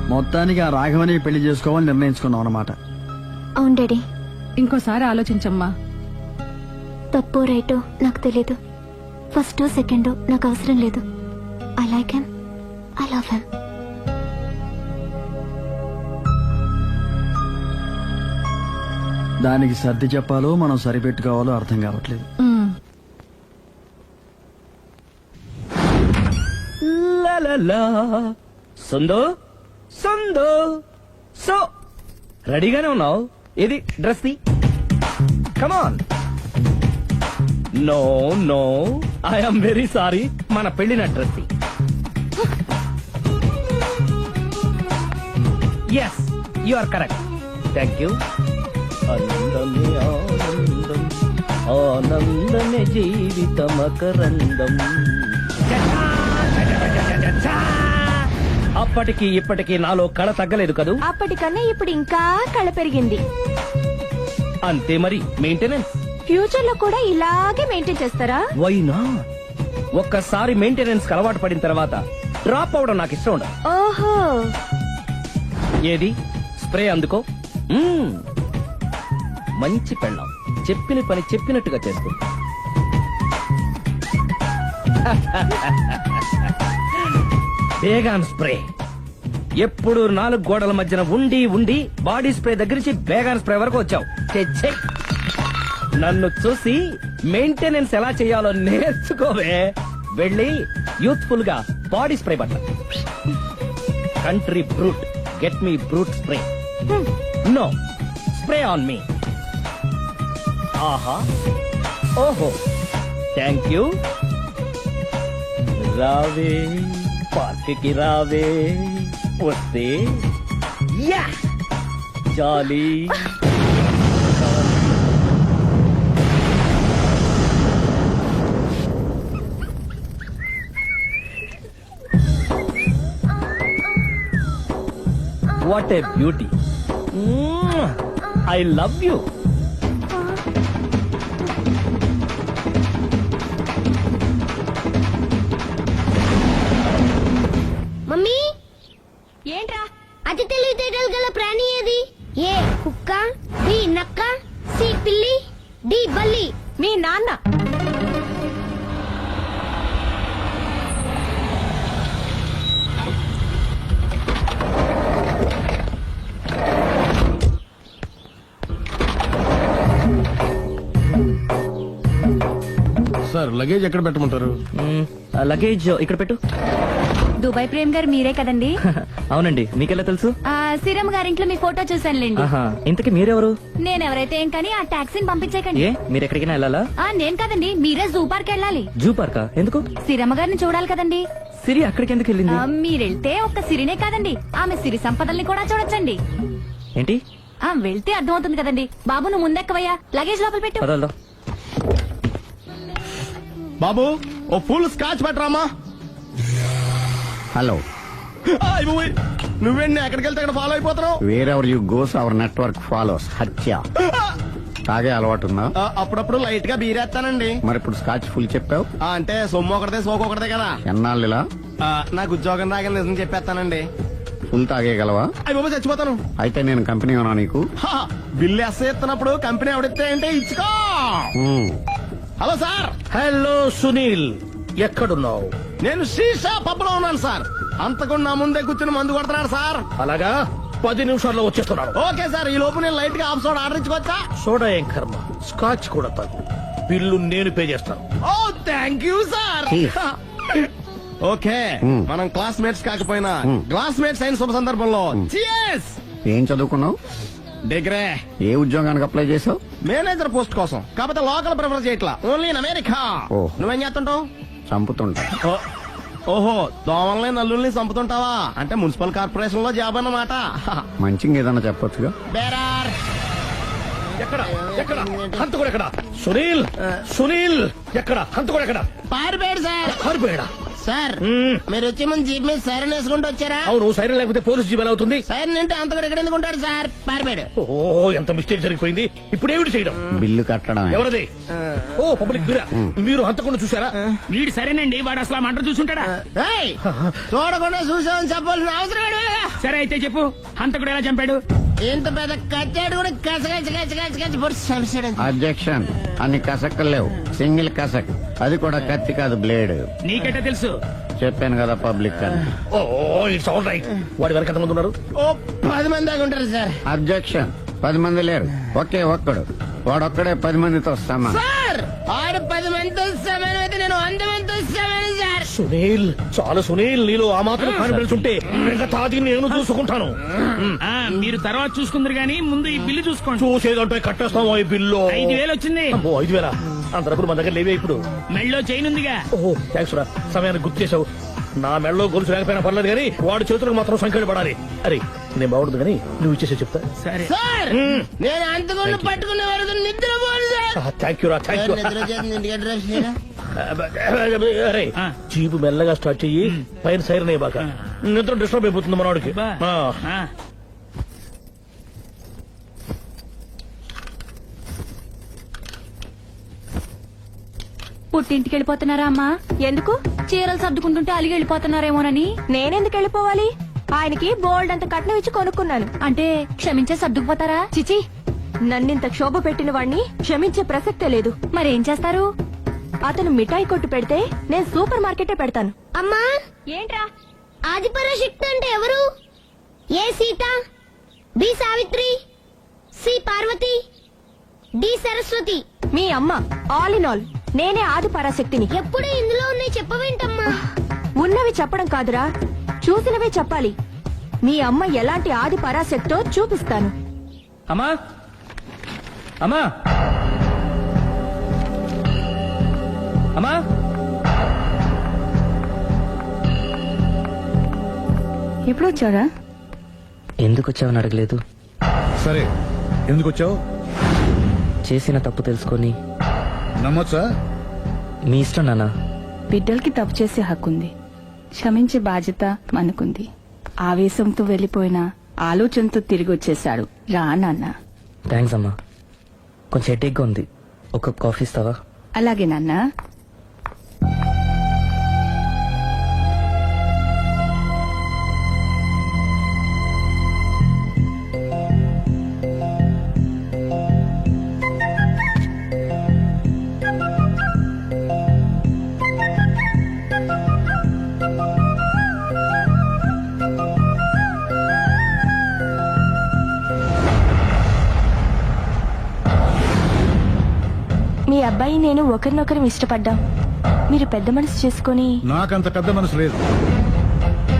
మొత్తానికి ఆ రాఘవని పెళ్లి చేసుకోవాలని నిర్ణయించుకున్నాం అన్నమాట. అవును డాడీ. ఇంకోసారి ఆలోచించమ్మా. తప్పో రైటో నాకు తెలీదు. ఫస్ట్ సెకండ్ నాకు అవసరం లేదు. I like him, I love him. దానికి సర్ది చెప్పాలో మనం సరిపెట్టుకోవాలో అర్థం కావట్లేదు. లలలా. సందో సందో సో రెడీగానే ఉన్నావు? ఇది డ్రెస్ ది. Come on. No no I'm very sorry, మన పెళ్లిన dress. Yes you are correct. Thank you. ఆనందమే ఆనందం, ఆనందమే జీవితమకరందం. అప్పటికి ఇప్పటికి నాలో కళ తగ్గలేదు కదూ. అప్పటికన్నా ఇప్పుడు ఇంకా కళ పెరిగింది. అంతే మరి, మెయింటెనెన్స్. ఫ్యూచర్ లో కూడా ఇలాగే మెయింటైన్ చేస్తారా? Why not? ఒక్కసారి మెయింటెనెన్స్ అలవాటు పడిన తర్వాత డ్రాప్ అవడం నాకు ఇష్టం ఉండదు. ఓహో, ఏది స్ప్రే అందుకో. మంచి పెళ్ళాం, చెప్పిన పని చెప్పినట్టుగా చేస్తుంది. Baygon spray. ఎప్పుడు 4 గోడల మధ్యన ఉండి ఉండి బాడీ స్ప్రే దగ్గర నుంచి బేగాన్ స్ప్రే వరకు వచ్చావు. ఛే, నన్ను చూసి మెయింటెనెన్స్ ఎలా చేయాలో నేర్చుకోవే. వెళ్ళి యూత్ఫుల్ గా బాడీ స్ప్రే బట్ట. Country Brut, get me Brut spray. No, spray on me. ఆహా, ఓహో, థ్యాంక్ యూ. రావే పార్టీకి రావే, వస్తే యా jolly. What a beauty. I love you. Mummy ఏంట్రా? అతి తెలివితేటలు గల ప్రాణి ఏది? ఏ కుక్క, బి నక్క, సి పిల్లి, డి బల్లి. మీ నాన్న. సార్ లగేజ్ ఎక్కడ పెట్టమంటారు? లగేజ్ ఇక్కడ పెట్టు. దుబాయ్ ప్రేమ్ గారు మీరే కదండి? అవునండి, మీకెలా తెలుసు? శ్రీరామ్ గారింట్లో మీ ఫోటో చూసానులేండి. ఇంతకీ మీరెవరు? నేనెవరైతే ఏం కానీ ఆ టాక్సీని పంపించకండి. ఏ, మీరు ఎక్కడికైనా వెళ్ళాలా? నేను కదండి, మీరే జూ పార్క్ వెళ్ళాలి. జూ పార్కా? ఎందుకు? శ్రీరమ్మ గారిని చూడాలి కదండి. సిరి అక్కడికి ఎందుకు వెళ్ళింది? మీరెళ్తే ఒక్క సిరినే కాదండి, ఆమె సిరి సంపదల్ని కూడా చూడొచ్చండి. ఏంటి? వెళ్తే అర్థమవుతుంది కదండి. బాబు నువ్వు ముందెక్కవయ్యా, లగేజ్ లోపల పెట్టు. పదల్దా. బాబు ఓ ఫుల్ స్కాచ్ పెట్టరామా. హలో, నువ్వేంటి ఎక్కడికి వెళ్తే అక్కడ ఫాలో అయిపోతున్నావు? Wherever you goes our network follows. హత్య. తాగే అలవాటు ఉందా? అప్పుడప్పుడు లైట్ గా బీరేస్తానండి. మరి ఇప్పుడు స్కాచ్ ఫుల్ చెప్పావు. అంటే సొమ్ము ఒకటిదే సోకు ఒకటిదే కదా. ఎన్నాళ్ళు ఇలా? నాకు ఉద్యోగం రాగా నిజం చెప్పేస్తానండి. ఫుల్ తాగేయగలవా? అయ్యి బాబు చచ్చిపోతాను. అయితే నేను కంపెనీ ఉన్నా నీకు. బిల్లు ఎస్ ఎత్తున్నప్పుడు కంపెనీ ఎవడితే అంటే ఇచ్చుకో. Hello sir. హలో సునీల్, ఎక్కడున్నావు? నేను శీషా పబ్లో ఉన్నాను సార్. అంతకుండా నా ముందే కూర్చుని మందు కొడుతున్నాడు సార్. అలాగా, 10 నిమిషాల్లో వచ్చేస్తున్నాను. ఓకే సార్, ఈ లోపు నేను లైట్ గా హాఫ్ సోడా ఆర్డర్ ఇచ్చుకోవచ్చా? సోడా ఏం కర్మ, స్కాచ్ కూడా తాగు. బిల్లు నేను పే చేస్తాను. ఓ థ్యాంక్ యూ సార్. ఓకే, మనం క్లాస్మేట్స్ కాకపోయినా క్లాస్మేట్స్ అయిన శుభ సందర్భంలో cheers. ఏం చదువుకున్నావు? డిగ్రీ. ఏ ఉద్యోగానికి అప్లై చేసావు? మేనేజర్ పోస్ట్ కోసం. కాకపోతే లోకల్ ప్రిఫర్ చేయట్లా, ఓన్లీ ఇన్ అమెరికా. ఓ. నువ్వేం చేస్తుంటావు? చంపుతుంటా. ఓహో, దోమల్ని నల్లుల్ని చంపుతుంటావా? అంటే మున్సిపల్ కార్పొరేషన్ లో జాబ్ అన్నమాట. మంచిగా ఏదన్నా చెప్పొచ్చుగా. బేరార్. ఎక్కడ ఎక్కడ హంతకుడు ఎక్కడ? సునీల్, సునీల్ ఎక్కడ? హంతకుడు ఎక్కడ? పారిపోయాడు సార్. పారిపోయాడా? సార్ మీరు వచ్చే ముందు జీప్ మీద సైరన్ వేసుకుంటూ వచ్చారా? అవును, సైరన్ లేకపోతే పోలీస్ జీవన్ అవుతుంది. సైరన్ అంటే అంత కూడా ఎక్కడ ఎందుకు ఉంటాడు సార్? పారిపోయాడు. ఓ, ఎంత మిస్టేక్ జరిగిపోయింది. ఇప్పుడు ఏమిటి చేయడం? బిల్లు కట్టడం. ఎవరది? ఓ, పబ్లిక్ మీరా? మీరు హంతకుండా చూసారా? వీడు సరేనండి, వాడు అసలు ఆ మంట చూసుంటాడా? ఏయ్, చూడకుండా చూసామని చెప్పాల్సిన అవసరం లేదు. సరే అయితే చెప్పు, హంతకుడు ఎలా చంపాడు? ఇంత పెద్ద కచ్చాడు కూడా కసగచ్చి పొడి చంపేశాడు. అబ్జెక్షన్. అన్ని కసక్కలు లేవు, సింగిల్ కసక్. అది కూడా కత్తి కాదు, బ్లేడ్. నీకెట్టా తెలుసు? చెప్పాను కదా పబ్లిక్ అని. ఓ, ఇట్స్ ఆల్ రైట్. వాడి వెనక ఎంతమంది ఉన్నారు? ఓ 10 మంది దాకా ఉంటారు సార్. అబ్జెక్షన్. 10 మంది లేరు, ఒకే ఒక్కడు. వాడొక్కడే 10 మందితో సమానం. సార్ ఆడు 10 మందితో సమానం అయితే నేను 100 మందితో సమానం సార్. సునీల్ చాలా సునీల్, నీలో ఆ మాత్రం కాన్ఫిడెన్స్ ఉంటే మిగతాది నేను చూసుకుంటాను. మీరు తర్వాత చూసుకుందరు గానీ ముందు ఈ బిల్లు చూసుకోండి. చూసేదంటే కట్టేస్తాము ఈ బిల్లు. 5,000 వచ్చింది. 5,000 అంత డబ్బులు మన దగ్గర లేవే ఇప్పుడు. మెళ్ళో చైన్ ఉందిగా. ఓహో థ్యాంక్స్ రా, సమయానికి గుర్తు చేసావు. నా మెడలో గొలుసు లేకపోయినా పర్లేదు కానీ వాడి చేతులకు మాత్రం సంఖ్యలు పడాలి. అరే నేను బాగుంటుంది కానీ నువ్వు ఇచ్చేసే చెప్తా. సరే సార్ నేను అంతకుండా పట్టుకునే వరకు నిద్రపోను సార్. థ్యాంక్ యూ రా, థ్యాంక్ యూ. నిద్ర చేసి ఇంటికి అడ్రస్ చేయరా? అరే జీపు మెల్లగా స్టార్ట్ చెయ్యి, పైన సైరన్ అయ్యాక నిద్ర డిస్టర్బ్ అయిపోతుంది మనవాడికి. బా. ఆ. పుట్టింటికి వెళ్ళిపోతున్నారా అమ్మా? ఎందుకు? చీరలు సర్దుకుంటుంటే అలిగి వెళ్ళిపోతున్నారేమోనని. నేనెందుకు వెళ్ళిపోవాలి? ఆయనకి బోల్డ్ అంత కట్నం ఇచ్చి కొనుక్కున్నాను. అంటే క్షమించే సర్దుకుపోతారా? చిచి, నన్నింత క్షోభ పెట్టిన వాణ్ణి క్షమించే ప్రసక్తే లేదు. మరేం చేస్తారు? అతను మిఠాయి కొట్టు పెడితే నేను సూపర్ మార్కెటే పెడతాను. అమ్మా ఏంట్రా? ఆదిపరాశక్తి అంటే ఎవరు? A Sita, B Savitri, C Parvati, D Saraswati. మీ అమ్మ. ఆల్ ఇన్ ఆల్ నేనే ఆది పరాశక్తిని. ఎప్పుడు ఇందులో ఉన్నాయి చెప్పవేంటమ్మా? ఉన్నవి చెప్పడం కాదురా, చూసినవే చెప్పాలి. మీ అమ్మ ఎలాంటి ఆది పరాశక్తో చూపిస్తాను. అమ్మా అమ్మా అమ్మా ఎప్పుడు వచ్చారా? ఎందుకు వచ్చావని అడగలేదు. సరే ఎందుకు వచ్చావు? చేసిన తప్పు తెలుసుకొని నమ్మొచ్చా? మీ ఇష్టం నాన్న. బిడ్డలకి తప్పు చేసే హక్కుంది, క్షమించే బాధ్యత మనకుంది. ఆవేశంతో వెళ్లిపోయిన ఆలోచనతో తిరిగి వచ్చేశాడు. రా నాన్న. థ్యాంక్స్ అమ్మా. కొంచెం హెడేక్గా ఉంది, ఒక కప్ కాఫీ ఇస్తావా? అలాగే నాన్న. మీ అబ్బాయి నేను ఒకరినొకరు ఇష్టపడ్డాం. మీరు పెద్ద మనసు చేసుకుని. నాకంత పెద్ద మనసు లేదు.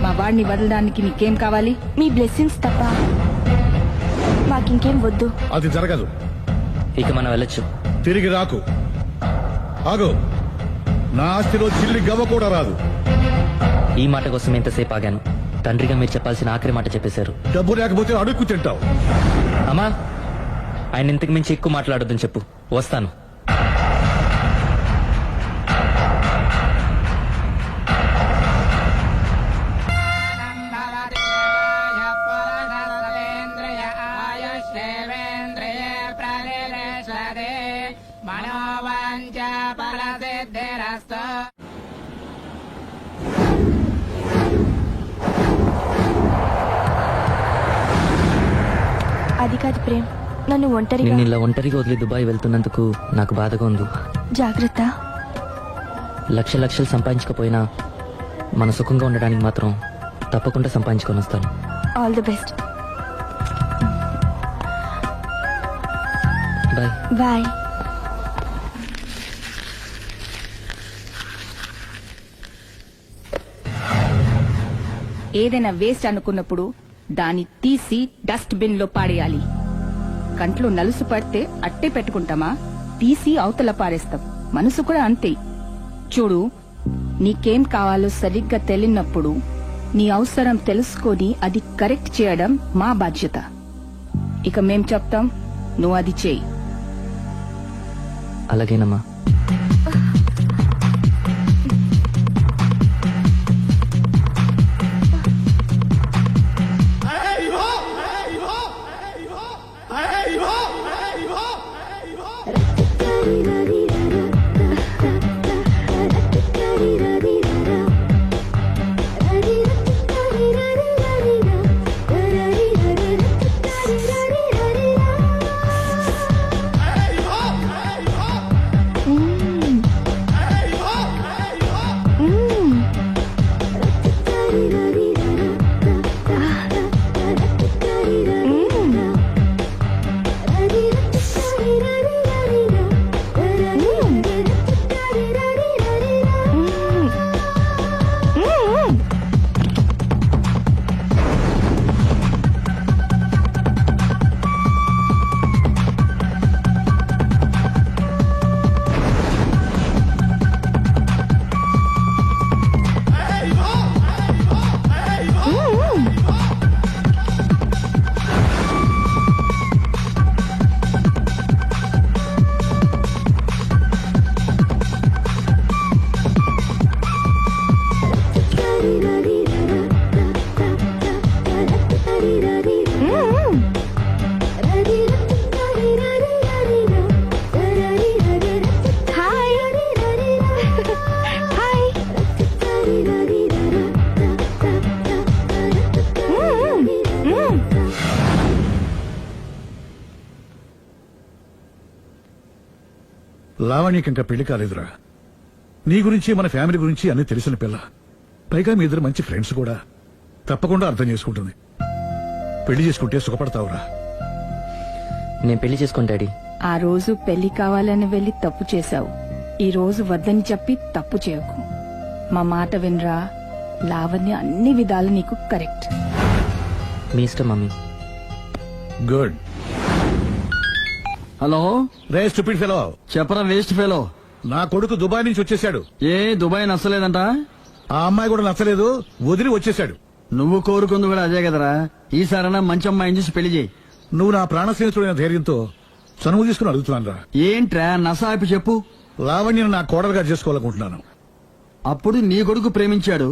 మా వాడిని వదలడానికి నీకేం కావాలి? మీ బ్లెస్సింగ్స్ తప్ప మాకింకేం వద్దు. అది జరగదు. ఇక మనం వెళ్ళొచ్చు. తిరిగి రాకు. ఆగు. నా ఆస్తిలో చిల్లి గవ్వ కూడా రాదు. ఈ మాట కోసం ఎంతసేపు ఆగాను. తండ్రిగా మీరు చెప్పాల్సిన ఆఖరి మాట చెప్పేశారు. డబ్బు లేకపోతే అడుక్కు తింటావు. అమ్మా ఆయన ఇంతకు మించి ఎక్కువ మాట్లాడొద్దని చెప్పు. వస్తాను. అది కాదు ప్రేమ్, నన్ను ఒంటరిగా. నిన్ను ఇలా ఒంటరిగా వదిలి దుబాయ్ వెళ్తున్నందుకు నాకు బాధగా ఉంది. జాగ్రత్త. లక్షలు సంపాదించకపోయినా మన సుఖంగా ఉండడానికి మాత్రం తప్పకుండా సంపాదించుకొని వస్తాను. All the best. Bye. Bye. ఏదైనా వేస్ట్ అనుకున్నప్పుడు దాన్ని తీసి డస్ట్ బిన్ లో పాడేయాలి. కంట్లో నలుసు పడితే అట్టే పెట్టుకుంటామా? తీసి అవతల పారేస్తాం. మనసు కూడా అంతే. చూడు, నీకేం కావాలో సరిగ్గా తెలియనప్పుడు నీ అవసరం తెలుసుకొని అది కరెక్ట్ చేయడం మా బాధ్యత. ఇక మేం చెప్తాం, నువ్వు అది చేయి. అలాగేనమ్మా. లావణ్యకి ఇంకా పెళ్లి కాలేదురా. నీ గురించి మన ఫ్యామిలీ గురించి అన్ని తెలిసిన పిల్ల. పైగా మీ ఇద్దరు మంచి ఫ్రెండ్స్ కూడా. తప్పకుండా అర్థం చేసుకుంటుంది. పెళ్లి చేసుకుంటే సుఖపడతావురా. నేను పెళ్లి చేసుకుని డాడీ. ఆ రోజు పెళ్లి కావాలని వెళ్లి తప్పు చేశావు. ఈ రోజు వద్దని చెప్పి తప్పు చేయకు. మా మాట వినరా. లావణ్య అన్ని విధాలు నీకు కరెక్ట్. మీ ఇష్టం మమ్మీ. గుడ్. హలో రే స్టూపిడ్ ఫెలో, చెప్పరా వేస్ట్ ఫెలో. నా కొడుకు దుబాయ్ నుంచి వచ్చేసాడు. ఏ దుబాయ్ నచ్చలేదంట? ఆ అమ్మాయి కూడా నచ్చలేదు, వదిలి వచ్చేసాడు. నువ్వు కోరుకుంది కూడా అదే కదరా. ఈసారైనా మంచి అమ్మాయిని చూసి పెళ్లి చేయి. నువ్వు నా ప్రాణ స్నేహితుడైన ధైర్యంతో చనువు తీసుకుని అడుగుతున్నాను రా. ఏంట్రా నసాయిపు చెప్పు. లావణ్యను నా కోడలుగా చేసుకోవాలనుకుంటున్నాను. అప్పుడు నీ కొడుకు ప్రేమించాడు,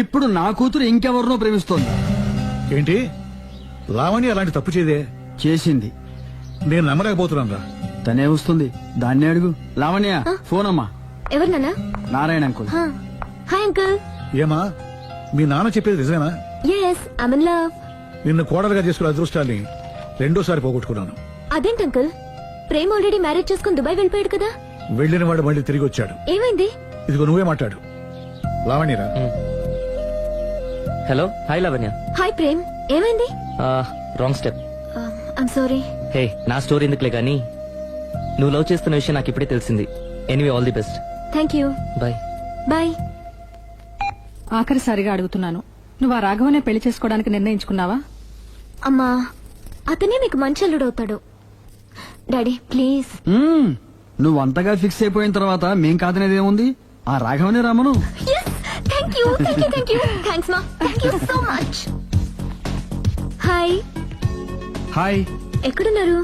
ఇప్పుడు నా కూతురు ఇంకెవరినో ప్రేమిస్తోంది. ఏంటి? లావణ్య అలాంటి తప్పు చేయదే. చేసింది. నేను నమ్మలేకపోతున్నాను రా. తనే వస్తుంది, దాన్నే అడుగు. లావణ్య ఫోన్ అమ్మా. ఎవరు నాన్న? నారాయణ అంకుల్. Hi uncle. ఏమా, మీ నాన్న చెప్పేది నిజమేనా? Yes, I'm in love. నిన్ను కోడలుగా చేసుకునే అదృష్టాన్ని రెండోసారి పోగొట్టుకున్నాను. అదేంటి అంకుల్? ప్రేమ్ ఆల్రెడీ మ్యారేజ్ చేసుకుని దుబాయ్ వెళ్ళిపోయాడు కదా. వెళ్ళిన వాడు మళ్ళీ తిరిగి వచ్చాడు. ఏమైంది? ఇదిగో నువ్వే మాట్లాడు. లావణ్యరా. Hello. Hi Lavanya. Hi Prem, ఏమైంది? Wrong step. I'm sorry. Hey, నా స్టోరీ ఎందుకులే గానీ నువ్వు లవ్ చేస్తున్న విషయం నాకు ఇప్పుడే తెలిసింది. Anyway, all the best. Thank you. Bye. Bye. ఆఖరిసారిగా అడుగుతున్నాను, నువ్వు ఆ రాఘవనే పెళ్లి చేసుకోవడానికి నిర్ణయించుకున్నావా? అమ్మా, అతనే మీకు మంచి అల్లుడవుతాడు. Daddy please. నువ్వు అంతగా ఫిక్స్ అయిపోయిన తర్వాత మేం కాదనేది ఏముంది? ఆ రాఘవనే రామను. Thank you, thank you, thank you. Thanks మా, thank you so much. Hi. Hi. ఎక్కడున్నారు?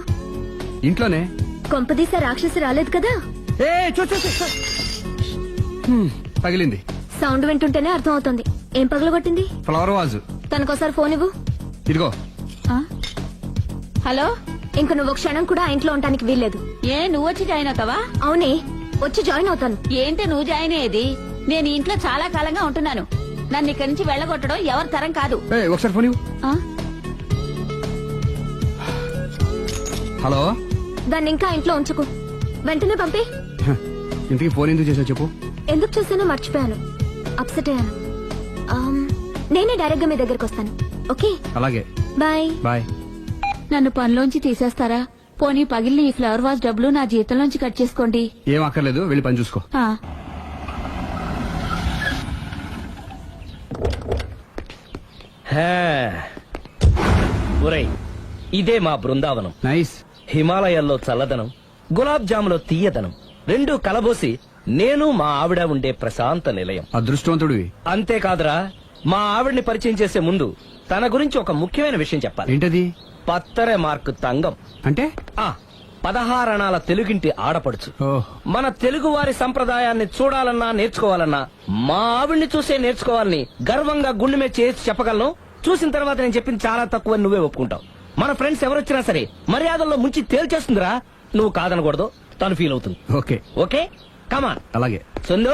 ఇంట్లోనే. కొంపదీసా రాక్షసి రాలేదు కదా? ఏ పగిలింది. సౌండ్ వింటుంటేనే అర్థం అవుతుంది. ఏం పగలగొట్టింది? Flower vase. తనకోసారి ఫోన్ ఇవ్వు. ఇదిగో. హలో. ఇంక నువ్వు క్షణం కూడా ఆ ఇంట్లో ఉండడానికి వీల్లేదు. ఏ నువ్వు వచ్చి జాయిన్ అవుతావా? అవునే, వచ్చి జాయిన్ అవుతాను. ఏంటి నువ్వు జాయిన్ అయ్యేది? నేను ఇంట్లో చాలా కాలంగా ఉంటున్నాను. నన్ను ఇక్కడి నుంచి వెళ్ళగొట్టడం ఎవరి తరం కాదు. ఒకసారి ఫోన్ ఇవ్వు. హలో. దాన్ని ఇంకా ఇంట్లో ఉంచుకు. వెంటనే పంపి. ఇంటికి ఫోన్ ఎందుకు చేసావు చెప్పు. ఎందుకు చేశానో మర్చిపోయాను. అప్సెట్ అయ్యాను. నేనే డైరెక్ట్ గా మీ దగ్గరకు వస్తాను. ఓకే, అలాగే. బాయ్. బాయ్. నన్ను పనిలోంచి తీసేస్తారా? పోనీ పగిలిన ఈ ఫ్లవర్ వాజ్ డబ్బులు నా జీతంలోంచి కట్ చేసుకోండి. ఏం అక్కర్లేదు, వెళ్ళి పని చూసుకో. ఒరేయ్, ఇదే మా బృందావనం. నైస్. హిమాలయాల్లో చల్లదనం, గులాబ్ జాములో తీయదనం రెండూ కలబోసి నేను మా ఆవిడ ఉండే ప్రశాంత నిలయం. అదృష్టవంతుడివి. అంతేకాదురా, మా ఆవిడ్ని పరిచయం చేసే ముందు తన గురించి ఒక ముఖ్యమైన విషయం చెప్పాలి. ఏంటది? పత్తరె మార్కు తంగం. అంటే 16 అణాల తెలుగింటి ఆడపడుచు. మన తెలుగు వారి సంప్రదాయాన్ని చూడాలన్నా నేర్చుకోవాలన్నా మా ఆవిడ్ని చూసే నేర్చుకోవాలని గర్వంగా గుండె మీద చేసి చెప్పగలను. చూసిన తర్వాత నేను చెప్పింది చాలా తక్కువ, నువ్వే ఒప్పుకుంటావు. మన ఫ్రెండ్స్ ఎవరొచ్చినా సరే మర్యాదల్లో ముంచి తేల్చేస్తుందిరా. నువ్వు కాదనకూడదు, తను ఫీల్ అవుతుంది. ఓకే ఓకే, కమాన్. అలాగే. సందు,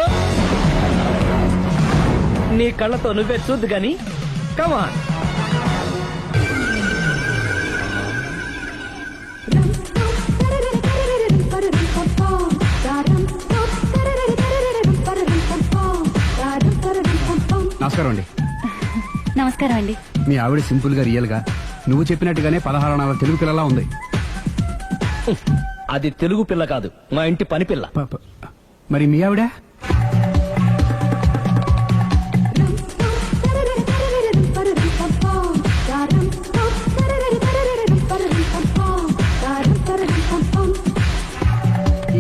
నీ కళ్ళతో నువ్వే చూద్దు గాని కమాన్. నమస్కారం అండి. నమస్కారం అండి. మీ ఆవిడ సింపుల్ గా రియల్ గా నువ్వు చెప్పినట్టుగానే 16 అణాల తెలుగు పిల్లలా ఉంది. అది తెలుగు పిల్ల కాదు, మా ఇంటి పని పిల్ల. మరి మీ ఆవిడ?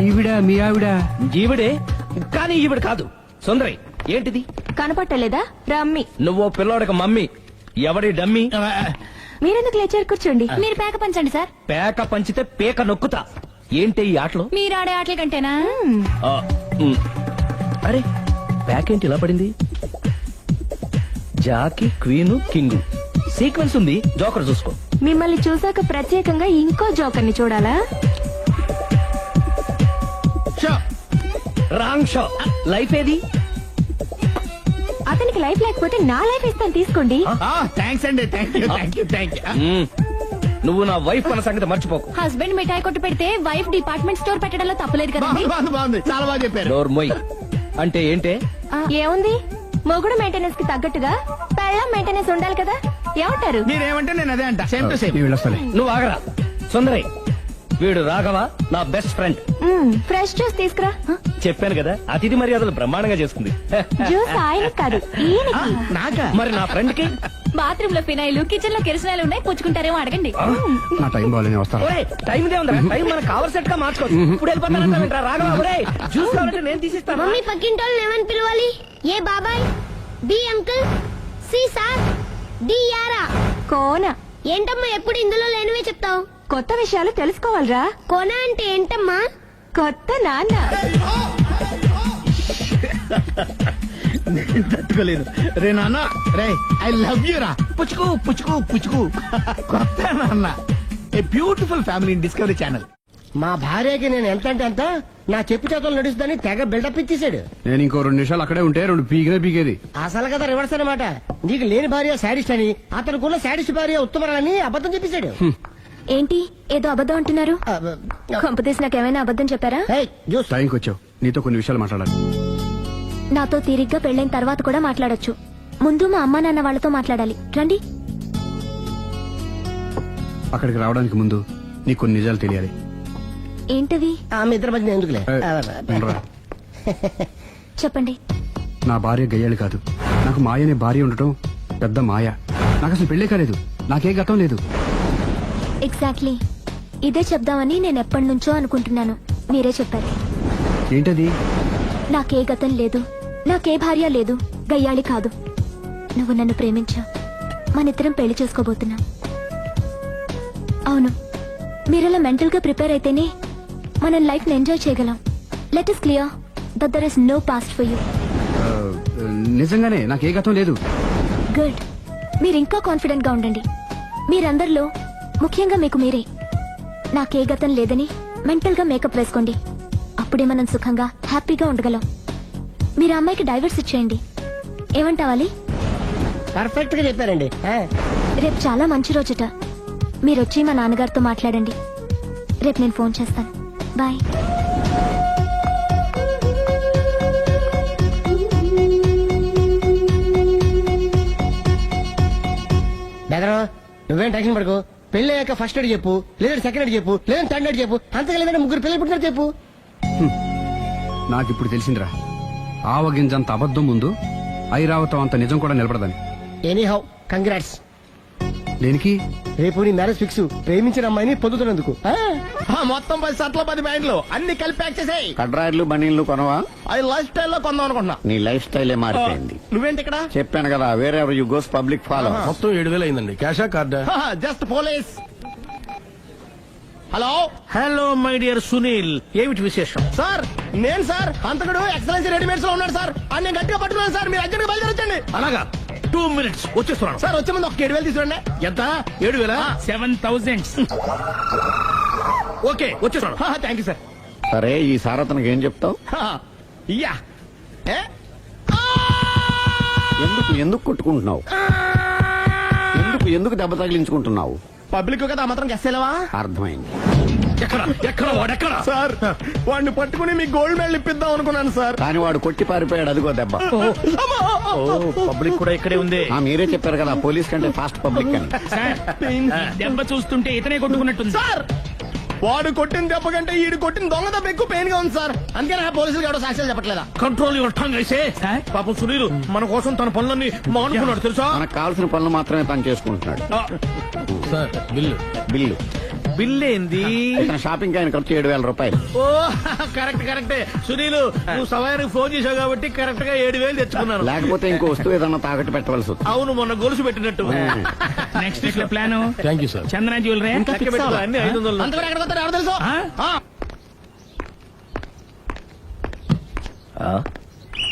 ఈవిడ మీ ఆవిడ? ఈవిడే, కానీ ఈవిడ కాదు. సుందరి, ఏంటిది కనపట్టలేదా? రమ్మి. నువ్వు పిల్లోడక మమ్మీ. ఎవడి డమ్మీ? మీరెందుకు లేచారు? కూర్చోండి. మీరు పేక పంచండి సార్. పేక పంచితే పేక నొక్కుతా. ఏంటి ఈ ఆటలు? మీరు ఆడే ఆటల కంటేనా? అరే, పేక ఏంటి ఇలా పడింది? జాకి, క్వీను, కింగు సీక్వెన్స్ ఉంది. జోకర్ చూసుకో. మిమ్మల్ని చూసాక ప్రత్యేకంగా ఇంకో జోకర్ని చూడాలా? Wrong show. లైఫ్ ఏది? అతనికి లైఫ్ లేకపోతే నా లైఫ్ ఇస్తాను, తీసుకోండి. థ్యాంక్స్ అండి. Thank you. నువ్వు నా వైఫ్ అన్న సంగతి మర్చిపోకు. హస్బెండ్ మిఠాయి కొట్టు పెడితే వైఫ్ డిపార్ట్మెంట్ స్టోర్ పెట్టడంలో తప్పలేదు కదండి. బాగుంది చాలా బాగా చెప్పారు. డోర్ మొయ్. అంటే ఏంటే? ఏముంది, మొగుడు మెయింటెనెన్స్ కి తగ్గట్టుగా పెళ్ళం మెయింటెనెన్స్ ఉండాలి కదా. ఏమంటారు? మీరేమంటే నేను అదే అంట. Same to same. నేను వెళ్ళొస్తాలే. నువ్వు ఆగరా సుందరై. వీడు రాఘవ నా బెస్ట్ ఫ్రెండ్. ఫ్రెష్ జ్యూస్ తీసుకురా. చెప్పాను కదా అతిథి మర్యాదలు బ్రహ్మాండంగా చేస్తుంది. జ్యూస్ ఆయన కాదు ఈయనకి. నాకా? మరి నా ఫ్రెండ్ కి బాత్రూమ్ లో ఫినాయిల్, కిచెన్ లో కిరసనాయిలు ఉన్నాయి, పుచ్చుకుంటారేమో అడగండి. నా టైం బాగాలేని వస్తాను. ఒరేయ్, టైం దే ఉందా? టైం మనకు కావలసినట్టు గా మార్చుకోవచ్చు. ఇప్పుడు వెళ్ళిపోతానంటా రాఘవ. ఒరేయ్, జ్యూస్ కావాలంటే నేను తీసిస్తాను. మమ్మీ పక్కింటోళ్ళని ఏమని పిలవాలి? ఏ బాబాయ్, B uncle, C sir, D యారా. కోన. ఏంటమ్మా ఎప్పుడు ఇందులో లేనివే చెప్తావు? కొత్త విషయాలు తెలుసుకోవాలిరా. కోన అంటే ఏంటమ్మా? కొత్త నాన్న. తట్టుకోలేదు రే నాన్న. రే ఐ లవ్ యూ రా. పుచ్చుకు పుచ్చుకు పుచ్చుకు. కొత్త నాన్న. A beautiful family in discovery channel. మా భార్యకి నేను ఎంత అంటే అంత నా చెప్పు చేతులు నడుస్తుందని తెగ బిల్డప్ ఇచ్చేసాడు. నేను ఇంకో 2 నిమిషాలు అక్కడే ఉంటే 2 పీకేది. అసలు కదా రివర్స్ అనమాట. నీకు లేని భార్య శాడిస్ట్ అని, అతనుకున్న శాడిస్ట్ భార్య ఉత్తమరాలని అబద్ధం చెప్పేశాడు. ఏంటి ఏదో అబద్ధం అంటున్నారు? కొంపతీసి నాకేమైనా అబద్ధం చెప్పారా? టైంకి వచ్చావు, నీతో కొన్ని విషయాలు మాట్లాడాలి. నాతో తీరిగ్గా పెళ్ళైన తర్వాత కూడా మాట్లాడొచ్చు. ముందు మా అమ్మా నాన్న వాళ్ళతో మాట్లాడాలి. రండి. అక్కడికి రావడానికి ముందు నీకు కొన్ని నిజాలు తెలియాలి. ఏంటవి? ఆమె ఇద్దరి మధ్య ఎందుకులే. ఉండరా. చెప్పండి. నా భార్య గయ్యాలి కాదు. నాకు మాయ అనే భార్య ఉండటం పెద్ద మాయ. నాకు అసలు పెళ్లే కాలేదు, నాకే గతం లేదు. ఎగ్జాక్ట్లీ ఇదే చెప్దామని నేను ఎప్పటి నుంచో అనుకుంటున్నాను. మీరే చెప్పారు. ఏంటది? నాకే గతం లేదు, నాకే భార్య లేదు, గయ్యాళి కాదు. నువ్వు నన్ను ప్రేమించావు, మనిద్దరం పెళ్లి చేసుకోబోతున్నా. అవును, మీరలా మెంటల్ గా ప్రిపేర్ అయితేనే మనం లైఫ్ ని ఎంజాయ్ చేయగలం. Let is clear that there is no past for you. నిజంగానే నాకే గతం లేదు. గుడ్. మీరు ఇంకా కాన్ఫిడెంట్ గా ఉండండి. మీరందరిలో ముఖ్యంగా మీకు మీరే. నాకే గతం లేదని మెంటల్ గా మేకప్ వేసుకోండి. అప్పుడే మనం సుఖంగా హ్యాపీగా ఉండగలం. మీరు అమ్మాయికి డైవర్స్ ఇచ్చేయండి. ఏమంటావాలి? పర్ఫెక్ట్ గా చెప్పారండి. రేపు చాలా మంచి రోజుట. మీరొచ్చి మా నాన్నగారితో మాట్లాడండి. రేపు నేను ఫోన్ చేస్తాను. బాయ్. బెదరు నువ్వేం టెన్షన్ పడుకో. పెళ్లి అయ్యాక ఫస్ట్ ఎయిడ్ చెప్పు, లేదంటే సెకండ్ ఎయిడ్ చెప్పు, లేదంటే థర్డ్ ఎయిడ్ చెప్పు. అంతగా లేదంటే 3 పిల్లలు పుట్టినారు చెప్పు. నాకిప్పుడు తెలిసిందిరా, ఆవగింజంత అబద్ధం ముందు ఐరావతం అంత నిజం కూడా నిలబడదని. Any how congrats. దేనికి? రేపు నీ మ్యారేజ్ ఫిక్స్. ప్రేమించిన అమ్మాయిని పొందుతున్నందుకు. మొత్తం 10 షర్ట్లు 10 ప్యాంట్లు అన్ని కలిపి ప్యాక్ చేసేయ్. కడ్రాయిలు బనీళ్లు కొనవా? అది లైఫ్ స్టైల్ లో కొందాం అనుకుంటున్నా. నీ లైఫ్ స్టైలే మారిపోయింది. నువ్వేంటి ఇక్కడ? చెప్పాను కదా, వేరే ఎవరు యు గోస్ పబ్లిక్ ఫాలో. మొత్తం 7,000 అయిందండి. క్యాషా కార్డా? Just police. Hello hello my dear Sunil, ఏమిటి విశేషం? సార్, నేను సార్ అంతకుడు ఎక్సలెన్సీ రెడీమేడ్స్ లో ఉన్నాడు సార్. అన్ని గట్టిగా పట్టుకున్నాను సార్. మీరు అర్జెంట్ బయలుదేరొచ్చండి. అలాగా, 2 minutes వచ్చేస్తున్నాను. సార్ వచ్చే ముందు ఒక 7,000 తీసుకురండి. ఎంత? 7,000? 7,000. ఓకే, వచ్చేస్తున్నాను. Thank you sir. సరే, ఈ సారతనకి ఏం చెప్తావు? ఇయ్యా. ఎందుకు కొట్టుకుంటున్నావు? ఎందుకు దెబ్బ తగిలించుకుంటున్నావు? పబ్లిక్ కదా మాత్రం గెస్సేలేవా? అర్థమైంది. ఎక్కడ వాడెక్కడ? సార్, వాడిని పట్టుకుని మీ గోల్డ్ మెడల్ ఇప్పిద్దాం అనుకున్నాను సార్. కానీ వాడు కొట్టి పారిపోయాడు. అదిగో దెబ్బ. పబ్లిక్ కూడా ఇక్కడే ఉంది. మీరే చెప్పారు కదా, పోలీస్ కంటే ఫాస్ట్ పబ్లిక్ అని. సార్, ఈ దెబ్బ చూస్తుంటే ఇతనే కొట్టుకున్నట్టుంది. సార్, వాడు కొట్టిన దెబ్బ కంటే ఈడు కొట్టిన దొంగ దెబ్బ ఎక్కువ పెయిన్ గా ఉంది సార్. అందుకే పోలీసులు ఎవడో సాక్ష్యాలు చెప్పట్లేదా? కంట్రోల్ యువర్ టంగ్ అయితే. పాపం సునీల్ మన కోసం తన పనులన్నీ మానుకున్నాడు తెలుసా? మనకు కావాల్సిన పనులు మాత్రమే తను చేసుకుంటున్నాడు. Sir bill. బిల్ ఏంది? ఇతను షాపింగ్ ఆయన ఖర్చు 7,000 రూపాయలు. ఓ కరెక్టే. సునీల్, నువ్వు సమయానికి ఫోన్ చేశావు కాబట్టి కరెక్ట్ గా 7,000 తెచ్చుకున్నాను. లేకపోతే ఇంకో వస్తువు ఏదన్నా తాకట్టు పెట్టవలసి వస్తుంది. అవును, మొన్న గొలుసు పెట్టినట్టు. నెక్స్ట్ వీక్ లో plan thank you sir. Chandana jewellery. అన్ని 500. అంతవరకు ఎక్కడ పోతారో ఎవరు తెలుసు?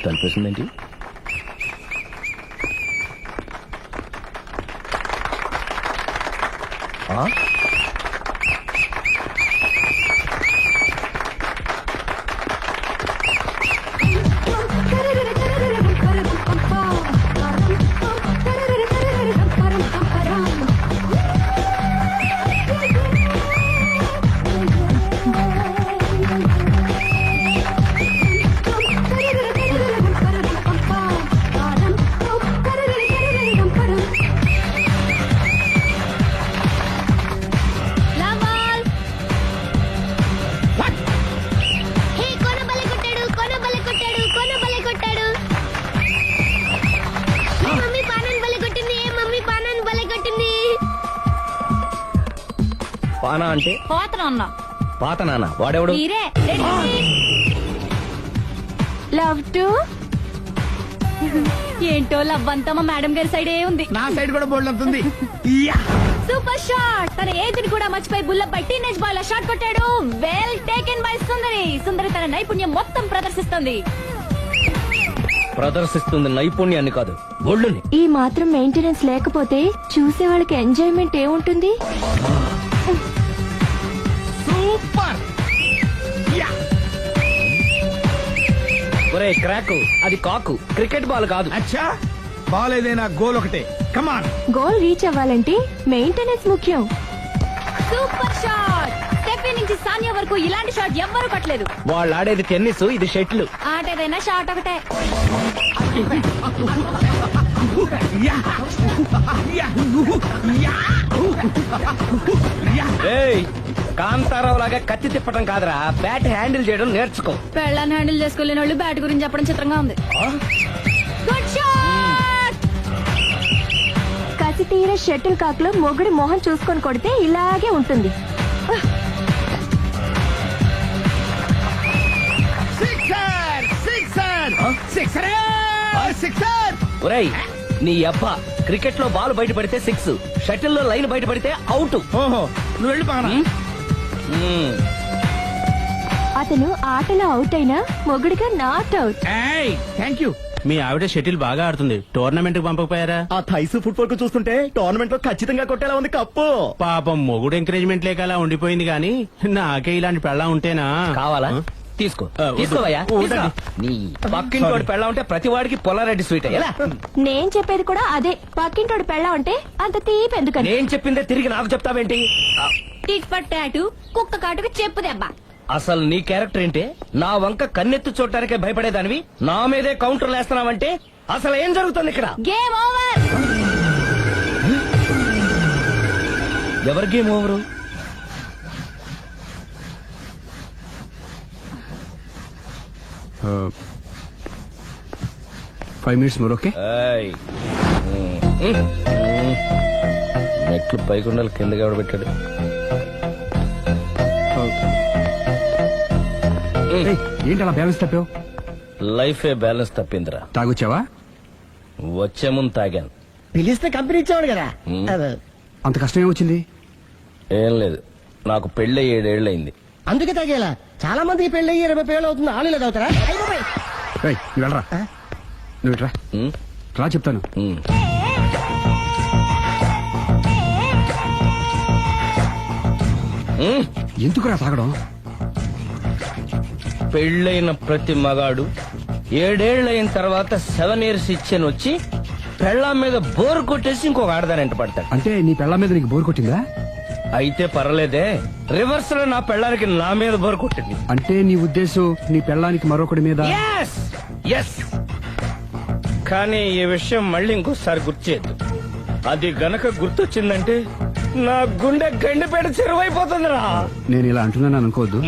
కనిపిస్తుందేంటి? అంటే పోతన అన్నా పాత నాన్న వాడెవడు మీరే లవ్ టు ఏంటో లవ్వంతా మా మేడం గారి సైడే ఉంది. నా సైడ్ కూడా బోల్డ్ అవుతుంది. Super shot. తన ఏజ్ ని కూడా మర్చిపోయి బుల్లపై టీనేజ్ బాయ్ లా షాట్ కొట్టాడు. వెల్ టేకెన్ బై సుందరి. సుందరి తన నైపుణ్యం మొత్తం ప్రదర్శిస్తుంది. నైపుణ్యాన్ని కాదు, ఒళ్ళుని. ఈ మాత్రం మెయింటెనెన్స్ లేకపోతే చూసే వాళ్ళకి ఎంజాయ్మెంట్ ఏముంటుంది? సూపర్. ఒరే క్రాకు, అది కాకు, క్రికెట్ బాల్ కాదు. అచ్చా, బాల్ ఏదైనా గోల్ ఒకటే. కమాన్. గోల్ రీచ్ అవ్వాలంటే మెయింటెనెన్స్ ముఖ్యం. Super shot. స్టెఫీ నుంచి సానియా వరకు ఇలాంటి షాట్ ఎవ్వరూ కొట్టలేదు. వాళ్ళు ఆడేది టెన్నిస్, ఇది షటిల్. ఆట ఏదైనా షాట్ ఒకటే. ఏయ్, కాంతారావు లాగా కత్తి తిప్పటం కాదురా, బ్యాట్ హ్యాండిల్ చేయడం నేర్చుకో. పెళ్ళాన్ని హ్యాండిల్ చేసుకోలేని వాళ్ళు బ్యాట్ గురించి చెప్పడం చిత్రంగా ఉంది. Good shot. కసి తీర షటిల్ కాక్ లో మొగుడి మొహం చూసుకొని కొడితే ఇలాగే ఉంటుంది. Sixer sixer sixer sixer. ఒరేయ్, నీ అబ్బా, క్రికెట్ లో బాల్ బయట పడితే 6, షటిల్ లో లైన్ బయట పడితే అవుట్. ఓహో, నువ్వు వెళ్ళి పక్కన. అతను ఆటలో అవుట్ అయినా మొగుడిగా నాట్ అవుట్. Thank you. మీ ఆవిడ షటిల్ బాగా ఆడుతుంది, టోర్నమెంట్ కి పంపకపోయారా? ఆ థైస్ ఫుట్బాల్ కు చూస్తుంటే టోర్నమెంట్ లో ఖచ్చితంగా కొట్టేలా ఉంది కప్పు. పాపం మొగుడు ఎంకరేజ్మెంట్ లేక అలా ఉండిపోయింది గాని నాకే ఇలాంటి పెళ్ళా ఉంటేనా. కావాలా? తీసుకో, తీసుకోవయ్యా. నీ పక్కింటోడి పెళ్ళ ఉంటే ప్రతి వాడికి పొలారెడ్డి స్వీట్ ఎలా? నేను చెప్పేది కూడా అదే. పక్కింటోడు పెళ్ళా ఉంటే అంత తీపి ఎందుకని? నేను చెప్పిందే తిరిగి నాకు చెప్తావేంటి? టిట్ పట్ టాటు, కుక్క కాటుకు చెప్పు దెబ్బ. అసలు నీ క్యారెక్టర్ ఏంటి? నా వంక కన్నెత్తు చూడటానికే భయపడేదానివి నా మీదే కౌంటర్లు వేస్తున్నావంటే అసలు ఏం జరుగుతుంది ఇక్కడ? Game over. ఎవరి game over? Uh, 5 minutes more, okay? మెట్లు పైకుండలు కిందకి ఎవడ పెట్టాడు? ఏంటి అలా బ్యాలెన్స్ తప్పావు? లైఫే బ్యాలెన్స్ తప్పిందిరా. తాగొచ్చావా? వచ్చే ముందు తాగాను. పిలిస్తే కంపెనీ ఇచ్చేవాడు కదా. అంత కష్టం ఏమొచ్చింది? ఏం లేదు, నాకు పెళ్ళి 7 ఏళ్ళయింది. అందుకే తాగేలా. చాలా మందికి పెళ్లి 20 ఏళ్ళు అవుతుంది. ఆలు తాగుతారా? ఏయ్, నువ్వు వెళ్ళరా. నువ్వు ఇట్రా రా, చెప్తాను. ఎందుకురా తాగడం? పెళ్ళైన ప్రతి మగాడు 7 ఏళ్ళైన తర్వాత 7 years ఇచ్చాను వచ్చి పెళ్ళాం మీద బోర్ కొట్టేసి ఇంకొక ఆడదానంట పడతాడు. అంటే నీ పెళ్ళ మీద నీకు బోర్ కొట్టిందా? అయితే పర్లేదే, రివర్స్ లో నా పెళ్ళానికి నా మీద బోర్ కొట్టింది. అంటే నీ ఉద్దేశం నీ పెళ్ళానికి మరొకటి మీద? ఎస్. కానీ ఈ విషయం మళ్ళీ ఇంకోసారి గుర్తు చేయద్దు. అది గనక గుర్తొచ్చిందంటే నా గుండె గండిపేట చెరువైపోతుందిరా. నేను ఇలా అంటున్నాను అనుకోవద్దు.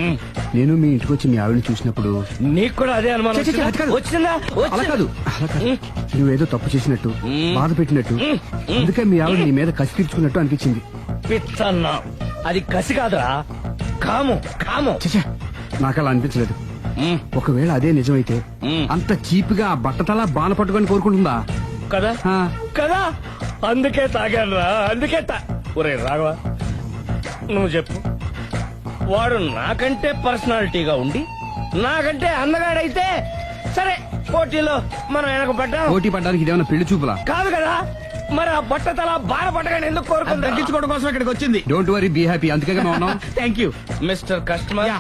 నేను మీ ఇంటికి వచ్చి మీ ఆవిడని చూసినప్పుడు నీకు కూడా అదే అనుమానం వచ్చిందా? అలా కాదు. నువ్వేదో తప్పు చేసినట్టు, బాధ పెట్టినట్టు, అందుకే మీ ఆవిడ నీ మీద కసి తీర్చుకున్నట్టు అనిపించింది. పిచ్చన్నా, అది కసి కాదురా, కాము. నాకు అలా అనిపించలేదు. ఒకవేళ అదే నిజమైతే అంత చీప్ గా ఆ బట్టతలా బాణ పట్టుకొని కోరుకుంటుందా? కదా అందుకే తాగాను రా, అందుకే ఒరే రాఘవ, నువ్వు చెప్పు. వాడు నాకంటే పర్సనాలిటీగా ఉండి నాకంటే అందగాడైతే సరే, పోటీలో మనం వెనక పడ్డాం. పోటీ పడ్డానికి ఇదేమన్నా పెళ్లి చూపులా? కాదు కదా, మరి ఆ బట్టతల బాణ పట్టగానే ఎందుకు కోరుకుంది? తగ్గించుకోవడం కోసం ఇక్కడికి వచ్చింది. Don't worry, be happy. అందుకే ఉన్నాం. Thank you mister customer.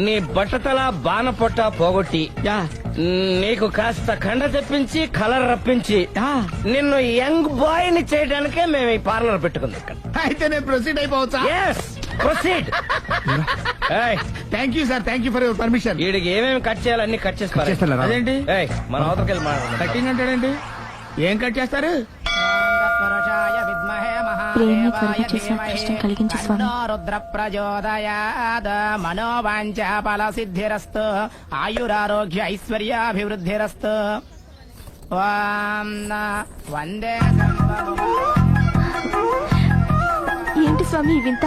నీ బట్టతల బాణ పొట్ట పోగొట్టి నీకు కాస్త కండ తెప్పించి కలర్ రప్పించి నిన్ను యంగ్ బాయ్ ని చేయడానికే మేము ఈ పార్లర్ పెట్టుకుంది ఇక్కడ. అయితే నేను ప్రొసీడ్ అయిపోవచ్చా? Proceed. Thank you sir, thank you for your permission. వీడికి ఏమేమి కట్ చేయాలన్నీ కట్ చేస్తారు. అదేంటి మన అవతలకి వెళ్ళి మాట్లాడదాం. కట్టింగ్ అంటాడేంటి? ఏం కట్ చేస్తారు? ప్రేమ కలుగు చేసి అదృష్టం కలిగించు స్వామి. రుద్ర ప్రచోదయాద్ మనోవాంఛ ఫల సిద్ధిరస్తు ఆయురారోగ్య ఐశ్వర్యాభివృద్ధిరస్తు. ఏంటి స్వామి వింత?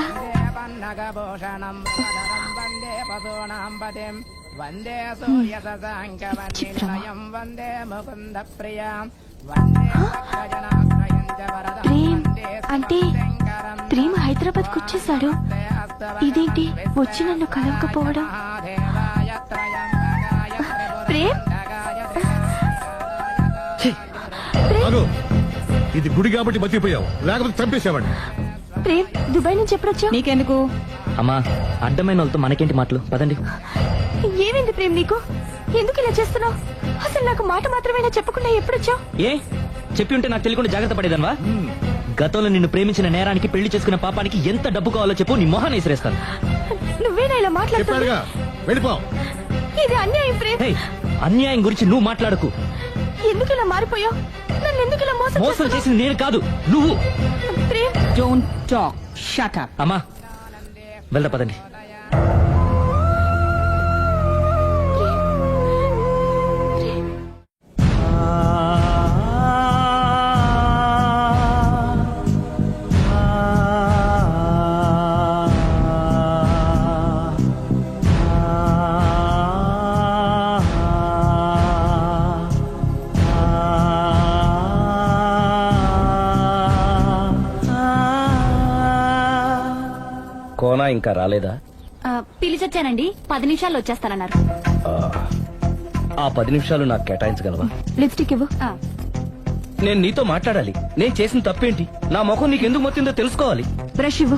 పన్నగభూషణం వందే పశూనాం పతిం వందే సూర్యశశాంకవన్నిలయం వందే ముకుంద ప్రియాం వందే భక్తజనాశ్రయం చ వరదం ప్రేమ్ వందే అంటే ప్రేమ్ హైదరాబాద్ కు వచ్చేసాడు. ఇదేంటి వచ్చి నన్ను కలవకపోవడం? ప్రేమ్ అగో, ఇది గుడి కాబట్టి బతికిపోయావు, లేకపోతే చంపేసేవాడిని. ప్రేమ్ దుబాయ్ నుంచి ఎప్పుడొచ్చావు? నీకెందుకు అమ్మా, అడ్డమైన వాళ్ళతో మనకేంటి మాటలు, పదండి. ఏమైంది ప్రేమ్ నీకు? ఎందుకు ఇలా చేస్తున్నావు? అసలు నాకు మాట మాత్రమేనా చెప్పకుండా ఎప్పుడొచ్చావు? ఏ చెప్పి ఉంటే నాకు తెలియకుండా జాగ్రత్త పడేదన్వా? గతంలో నిన్ను ప్రేమించిన నేరానికి, పెళ్లి చేసుకున్న పాపానికి ఎంత డబ్బు కావాలో చెప్పు, నీ మొహాన్ని విసిరేస్తాను. నువ్వేనా ఇలా మాట్లాడుతున్నావు? చెప్పాడుగా, వెళ్ళిపో. ఇది అన్యాయం ప్రేమ్. హే, అన్యాయం గురించి నువ్వు మాట్లాడకు. ఎందుకు ఇలా మారిపోయావు? నన్ను ఎందుకు ఇలా మోసం మోసం చేసింది నేను కాదు, నువ్వు. Prem don't talk, shut up. అమ్మా వెళ్దా, పదండి. కోనా ఇంకా రాలేదా? పిలిచొచ్చానండి, 10 నిమిషాల్లో వచ్చేస్తానన్నారు. ఆ 10 నిమిషాలు నాకు కేటాయించగలవా? లిప్స్టిక్ ఇవ్వు. నేను నీతో మాట్లాడాలి. నేను చేసిన తప్పేంటి, నా ముఖం నీకు ఎందుకు మొత్తిందో తెలుసుకోవాలి. బ్రష్ ఇవ్వు.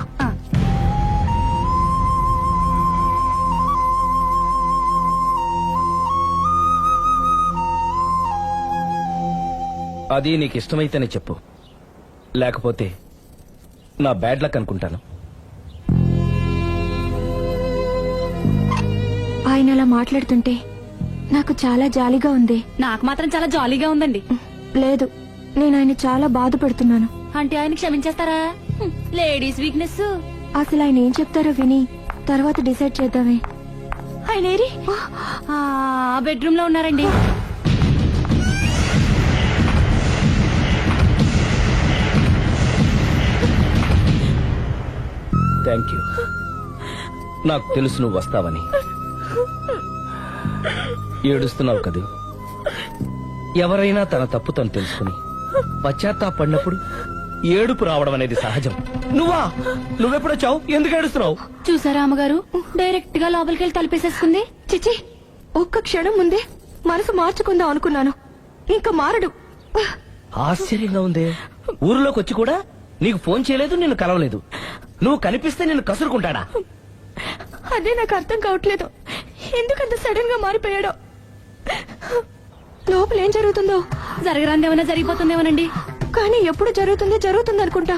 అది నీకు ఇష్టమైతేనే చెప్పు, లేకపోతే నా బ్యాడ్ లక్ అనుకుంటాను. ఆయన అలా మాట్లాడుతుంటే నాకు చాలా జాలిగా ఉంది. నాకు మాత్రం చాలా జాలీగా ఉందండి. లేదు, నేను ఆయన చాలా బాధపడుతున్నాను. అంటే ఆయన క్షమించేస్తారా? Ladies weakness. అసలు ఆయన ఏం చెప్తారో విని తర్వాత డిసైడ్ చేద్దామే. ఆయన ఏరి? బెడ్రూమ్ లో ఉన్నారండి. Thank you. నాకు తెలుసు నువ్వు వస్తావని. ఏడుస్తున్నావు కదూ. ఎవరైనా తన తప్పు తను తెలుసుకుని పశ్చాత్తాపడినప్పుడు ఏడుపు రావడం అనేది సహజం. నువ్వెప్పుడొచ్చావు? ఎందుకు ఏడుస్తున్నావు? చూసారా అమ్మగారు, డైరెక్ట్ గా లోపలికి వెళ్ళి తలుపేసేసుకుంది. చిచి, ఒక్క క్షణం ముందే మనసు మార్చుకుందాం అనుకున్నాను. ఇంకా మారడు. ఆశ్చర్యంగా ఉందే. ఊరిలోకి వచ్చి కూడా నీకు ఫోన్ చేయలేదు, నిన్ను కలవలేదు. నువ్వు కనిపిస్తే నిన్ను కసురుకుంటాడా? అదే నాకు అర్థం కావట్లేదు. ఎందుకంత సడన్ గా మారిపోయాడో. లోపల ఏం జరుగుతుందో. జరగరాందేమన్నా జరిగిపోతుందేమోనండి. కానీ ఎప్పుడు జరుగుతుంది అనుకుంటా.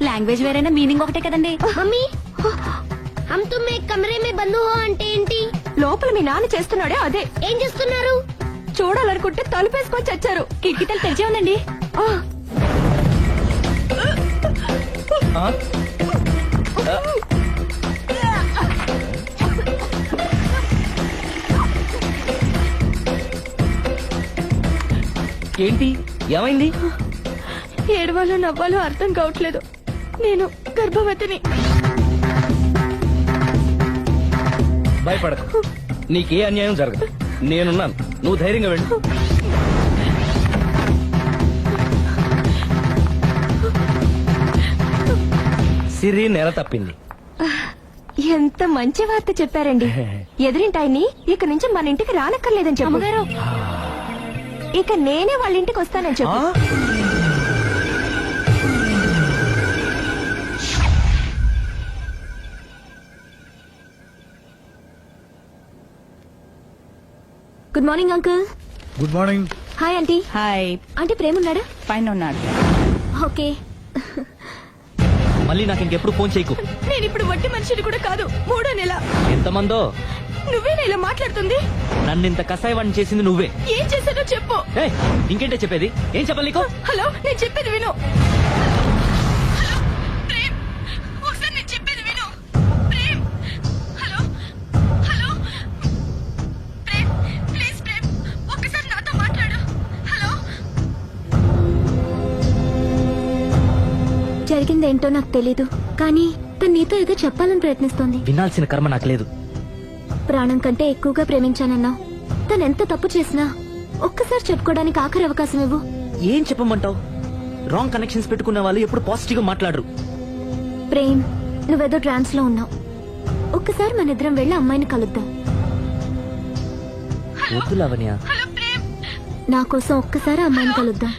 లాంగ్వేజ్ వేరైనా మీనింగ్ ఒకటే కదండి. మమ్మీ హమ్ తుమ్ ఏక్ కమరే మే బంద్ హో అంటే ఏంటి? లోపల మీ నాన్న చేస్తున్నాడే అదే. ఏం చేస్తున్నారు? చూడాలనుకుంటే తలుపేసుకొని చచ్చారు. కిటికీ తలుపు తెరిచే ఉందండి. ఏంటి, ఏమైంది? ఏడవాలో నవ్వాలో అర్థం కావట్లేదు. నేను గర్భవతిని. భయపడకు, నీకే అన్యాయం జరగదు. నేనున్నాను, నువ్వు ధైర్యంగా వెళ్ళు. సిరి నెల తప్పింది. ఎంత మంచి వార్త చెప్పారండి. ఎదురింటాయని ఇక నుంచి మన ఇంటికి రానక్కర్లేదని చెప్పారు. ఇక నేనే వాళ్ళ ఇంటికి వస్తానని చెప్పు. Good morning uncle. Good morning. Hi aunty. Hi. Aunty Prem ఉన్నాడా? పైన ఉన్నాడు. ఓకే. మళ్ళీ నాకు ఇంకెప్పుడు ఫోన్ చేయకు. నేను ఇప్పుడు వట్టి మనిషిని కూడా కాదు. 3వ నెల. ఎంతమందో. నువ్వేనా ఇలా మాట్లాడుతుంది? నన్ను ఇంత కసాయవాడిని చేసింది నువ్వే. ఏం చేశానో చెప్పు. ఇంకేంటే చెప్పేది? ఏం చెప్పాలి నీకు? హలో, నేను చెప్పేది విను. ప్రేమ్, ఒకసారి నేను చెప్పేది విను. Prem, hello hello Prem, please Prem, ఒక్కసారి నాతో మాట్లాడు. హలో. జరిగిందేంటో నాకు తెలీదు, కానీ తను నీతో ఏదో చెప్పాలని ప్రయత్నిస్తోంది. వినాల్సిన కర్మ నాకు లేదు. ప్రాణం కంటే ఎక్కువగా ప్రేమించానన్నావు. తను ఎంత తప్పు చేసినా ఒక్కసారి చెప్పుకోవడానికి ఆఖరి అవకాశం ఇవ్వు. ఏం చెప్పమంటావు? రాంగ్ కనెక్షన్స్ పెట్టుకున్న వాళ్ళు ఎప్పుడు పాజిటివ్ గా మాట్లాడరు. ప్రేమ్, నువ్వేదో ట్రాన్స్ లో ఉన్నావు. ఒక్కసారి మన ఇద్దరం వెళ్ళి అమ్మాయిని కలుద్దాం. వద్దు లావణ్య. నా కోసం ఒక్కసారి అమ్మాయిని కలుద్దాం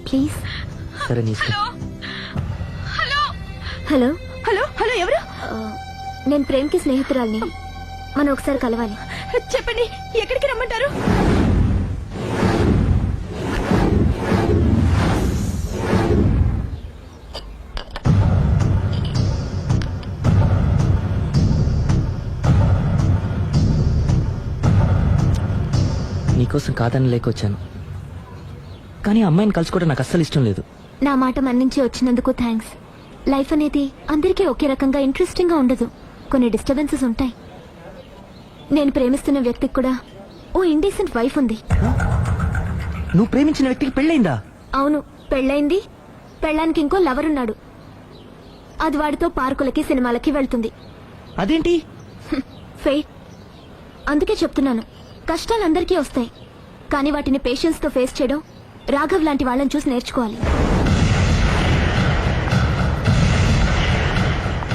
ప్లీజ్. సరే నీ ఇష్టం. హలో హలో హలో, ఎవరు? నేను ప్రేమ్కి స్నేహితురాల్ని. మనం ఒకసారి కలవాలి. చెప్పండి, ఎక్కడికి రమ్మంటారు? నీకోసం కాదని లేకొచ్చాను, కానీ అమ్మాయిని కలుసుకోవడం నాకు అస్సలు ఇష్టం లేదు. నా మాట మన్నించి వచ్చినందుకు థ్యాంక్స్. లైఫ్ అనేది అందరికీ ఒకే రకంగా ఇంట్రెస్టింగ్ గా ఉండదు. కొన్ని డిస్టర్బెన్సెస్ ఉంటాయి. నేను ప్రేమిస్తున్న వ్యక్తికి కూడా ఓ ఇండీసెంట్ వైఫ్ ఉంది. నువ్వు ప్రేమించిన వ్యక్తికి పెళ్ళైందా? అవును, పెళ్ళైంది. పెళ్ళానికి ఇంకో లవర్ ఉన్నాడు. అది వాడితో పార్కులకి సినిమాలకి వెళ్తుంది. అదేంటి? ఫెయిట్. అందుకే చెప్తున్నాను, కష్టాలు అందరికీ వస్తాయి, కానీ వాటిని పేషెన్స్ తో ఫేస్ చేయడం రాఘవ్ లాంటి వాళ్ళని చూసి నేర్చుకోవాలి.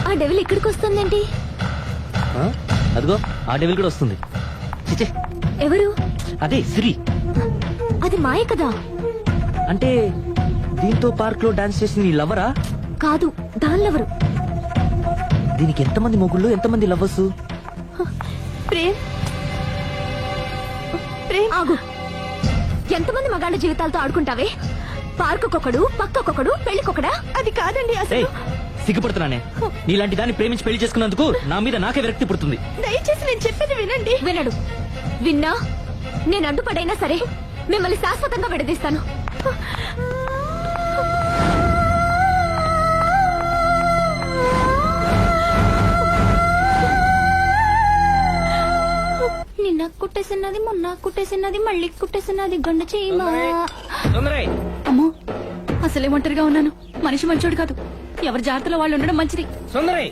ఆ డెవిల్ ఇక్కడికి వస్తుందేంటి? అదిగో ఆ డెవిల్ కూడా వస్తుంది. చిచ్చే, ఎవరు? అదే సిరి. అది మాయ కదా. అంటే దీంతో పార్క్ లో డాన్స్ చేసిన నీ లవరా? కాదు, దానిలెవరు? దీనికి ఎంతమంది మొగుళ్ళు, ఎంతమంది లవర్స్? ప్రేమ్, ప్రేమ్ ఆగు. ఎంతమంది మగాళ్ళ జీవితాలతో ఆడుకుంటావే? పార్కుకొకడు, పక్కకొకడు, పెళ్లికొకడా? అది కాదండి అసలు. సిగ్గుపడుతున్నానే. నీలాంటి దాన్ని ప్రేమించి పెళ్లి చేసుకున్నందుకు నా మీద నాకే విరక్తి పుడుతుంది. దయచేసి నేను చెప్పేది వినండి. వినడు. విన్నా నేను అడ్డుపడైనా సరే మిమ్మల్ని శాశ్వతంగా విడదీస్తాను. నిన్న కుట్టేసినది, మొన్న కుట్టేసినది, మళ్ళీ కుట్టేసినది గండ చేయమా. అమ్మో, అసలే ఒంటరిగా ఉన్నాను. మనిషి మంచోడు కాదు. ఎవరి జాగ్రత్తలో వాళ్ళు ఉండడం మంచిది. సుందరై,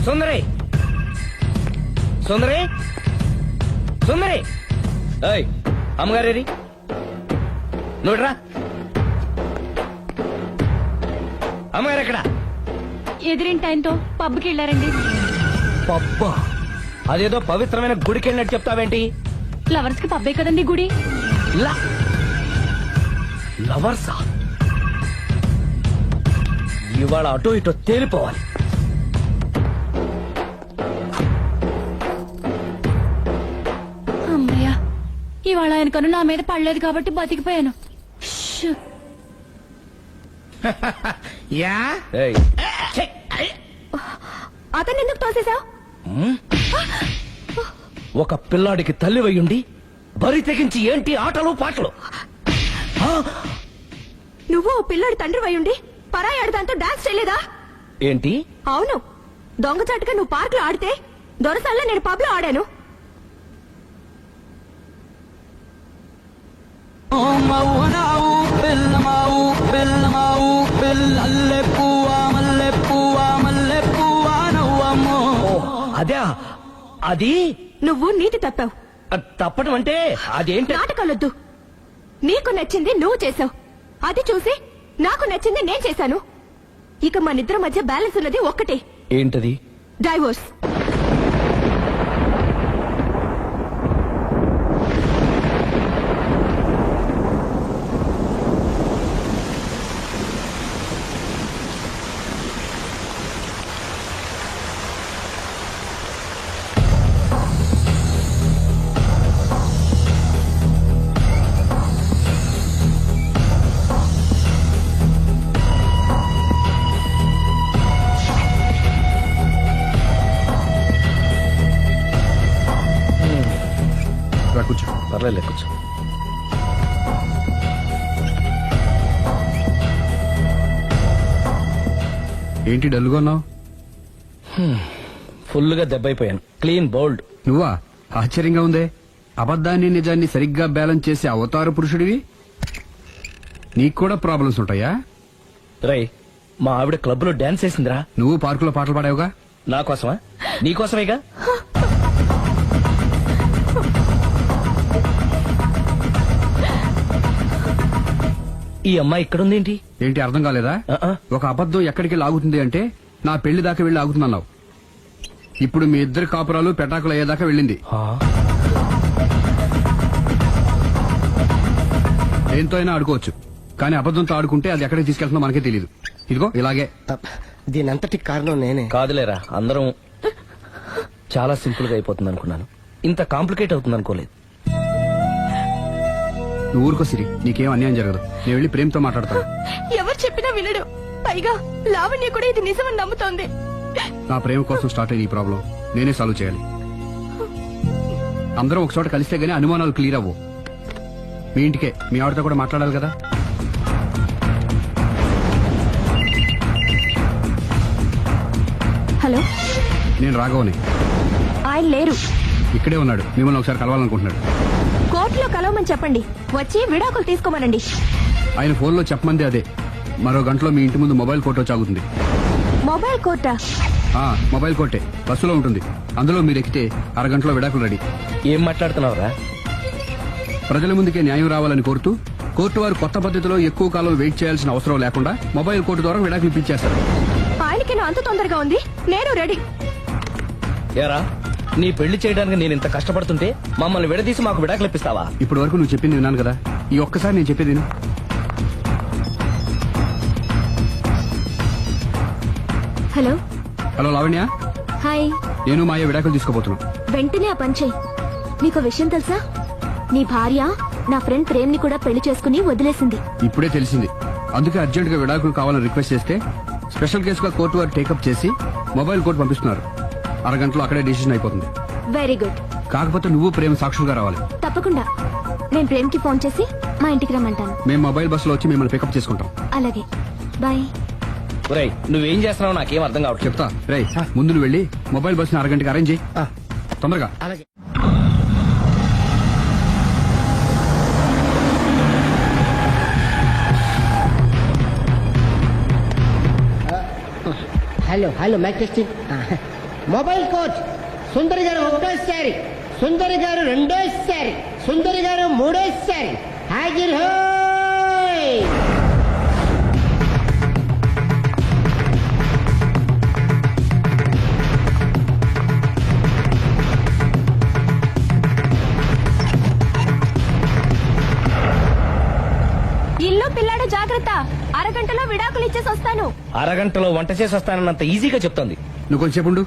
సుందరై, సుందరై, సుందరై. ఏయ్, అమ్మగారేరి నువ్వురా. అమ్మగారు ఎక్కడ? ఎదిరింటి ఆయనతో పబ్కి వెళ్ళారండి. పబ్బా? అదేదో పవిత్రమైన గుడికి వెళ్ళినట్టు చెప్తావేంటి? లవర్స్ కి పబ్బే కదండి గుడి. లవర్సా? ఇవాళ అటో ఇటో తేలిపోవాలి. అమ్మయ్య, ఇవాళ ఆయన కను నా మీద పడలేదు కాబట్టి బతికిపోయాను. ష్. యా అతను ఎందుకు తోసేశావు? ఒక పిల్లాడికి తల్లి వయ్యుండి బరి తెగించి ఏంటి ఆటలు పాటలు? నువ్వు ఓ పిల్లాడి తండ్రి వయ్యుండి పరాయి ఆడదాంతో డాన్స్ చేయలేదా? ఏంటి? అవును, దొంగచాటుగా నువ్వు పార్క్ లో ఆడితే దొరసాల్లో నేను పబ్ లో ఆడాను. అదే అది. నువ్వు నీతి తప్పావు. తప్పడం అంటే అదేంటి? నాటకాలొద్దు. నీకు నచ్చింది నువ్వు చేసావు, అది చూసి నాకు నచ్చింది నేను చేశాను. ఇక మన ఇద్దరి మధ్య బ్యాలెన్స్ ఉన్నది ఒక్కటే. ఏంటది? డైవోర్స్. కూర్చో. పర్లేదు, కూర్చో. ఏంటి డల్గా ఉన్నావు? ఫుల్ గా దెబ్బైపోయాను. Clean bowled. నువ్వా? ఆశ్చర్యంగా ఉందే. అబద్ధాన్ని నిజాన్ని సరిగ్గా బ్యాలెన్స్ చేసే అవతార పురుషుడివి. నీకు కూడా ప్రాబ్లమ్స్ ఉంటాయా? రై, మా ఆవిడ క్లబ్ లో డాన్స్ వేసిందిరా. నువ్వు పార్కులో పాటలు పాడావుగా. నా కోసమా? నీకోసమేగా. ఈ అమ్మాయి ఇక్కడుందేంటి? ఏంటి అర్థం కాలేదా? ఒక అబద్ధం ఎక్కడికి లాగుతుంది అంటే నా పెళ్లి దాకా వెళ్ళి ఆగుతుందన్నావు. ఇప్పుడు మీ ఇద్దరి కాపురాలు పెటాకులు అయ్యేదాకా వెళ్ళింది. దేంతో అయినా ఆడుకోవచ్చు, కానీ అబద్ధంతో ఆడుకుంటే అది ఎక్కడికి తీసుకెళ్తుందో మనకే తెలియదు. ఇదిగో ఇలాగే. దీని అంతటి కారణం నేనే. కాదులేరా, అందరం చాలా సింపుల్ గా అయిపోతుంది అనుకున్నాను. ఇంత కాంప్లికేట్ అవుతుంది అనుకోలేదు. నువ్వు ఊరుకో సిరి, నీకేం అన్యాయం జరగదు. నేను వెళ్ళి ప్రేమతో మాట్లాడతాను. ఎవరు చెప్పినా వినడు. పైగా లావణ్య కూడా ఇది నిజమని నమ్ముతోంది. నా ప్రేమ కోసం స్టార్ట్ అయిన ఈ ప్రాబ్లం నేనే సాల్వ్ చేయాలి. అందరం ఒక చోట కలిస్తే గానీ అనుమానాలు క్లియర్ అవ్వు. మీ ఇంటికే, మీ ఆవిడతో కూడా మాట్లాడాలి కదా. హలో, నేను రాఘవని. ఆయన లేరు. ఇక్కడే ఉన్నాడు, మిమ్మల్ని ఒకసారి కలవాలనుకుంటున్నాడు. కోర్టులో కలవమని చెప్పండి, వచ్చి విడాకులు తీసుకోమనండి. ఆయన ఫోన్లో చెప్పమంది అదే. మరో గంటలో మీ ఇంటి ముందు మొబైల్ కోర్టు వచ్చి ఆగుతుంది. మొబైల్ కోర్టా? మొబైల్ కోర్టే, బస్సులో ఉంటుంది. అందులో మీరు ఎక్కితే అరగంటలో విడాకులు రెడీ. ఏం మాట్లాడుతున్నావురా? ప్రజల ముందుకే న్యాయం రావాలని కోరుతూ కోర్టు వారు కొత్త పద్ధతిలో ఎక్కువ కాలం వెయిట్ చేయాల్సిన అవసరం లేకుండా మొబైల్ కోర్టు ద్వారా విడాకులు ఇప్పించేస్తారు. ఆయనకి నా అంత తొందరగా ఉంది, నేను రెడీ. ఏరా, నీ పెళ్లి చేయడానికి నేను ఇంత కష్టపడుతుంటే మమ్మల్ని విడదీసి మాకు విడాకులు ఇప్పిస్తావా? ఇప్పటి వరకు నువ్వు చెప్పింది విన్నాను కదా, ఈ ఒక్కసారి నేను చెప్పేది విను. హలో. హలో లావణ్య. హాయ్. నేను మాయ విడాకులు తీసుకోబోతున్నాను. వెంటనే ఆ పని చెయ్యి. నీకు విషయం తెలుసా? నీ భార్య నా ఫ్రెండ్ ప్రేమ్ ని కూడా పెళ్లి చేసుకుని వదిలేసింది. ఇప్పుడే తెలిసింది. అందుకే అర్జెంట్ గా విడాకులు కావాలని రిక్వెస్ట్ చేస్తే స్పెషల్ కేసుగా కోర్టు వారు టేకప్ చేసి మొబైల్ కోర్టు పంపిస్తున్నారు. అరగంటలో అక్కడే డిసిషన్ అయిపోతుంది. Very good. కాకపోతే నువ్వు ప్రేమ సాక్షులుగా రావాలి. తప్పకుండా. నేను ప్రేమ్ కి ఫోన్ చేసి మా ఇంటికి రమ్మంటాను. మేము మొబైల్ బస్ లో వచ్చి మిమ్మల్ని పికప్ చేసుకుంటాం. అలాగే, బాయ్. రేయ్, నువ్వేం చేస్తున్నావు నాకేం అర్థం కావట్లేదు. చెప్తా. రేయ్, ముందు నువ్వు వెళ్ళి మొబైల్ బస్ ని అరగంటకి అరేంజ్ చేయి. తొందరగా. Hello hello mike testing. Mobile coach Sundari garu ఒకటోసారి, సుందరి గారు రెండోసారి, సుందరి గారు మూడోసారి. హాజర్ హోయ్. ఇల్లు పిల్లాడు జాగ్రత్త. అరగంటలో విడాకులు ఇచ్చేసి వస్తాను. అరగంటలో వంట చేసి వస్తానన్నంత ఈజీగా చెప్తోంది. నువ్వు కొంచెం ఉండు.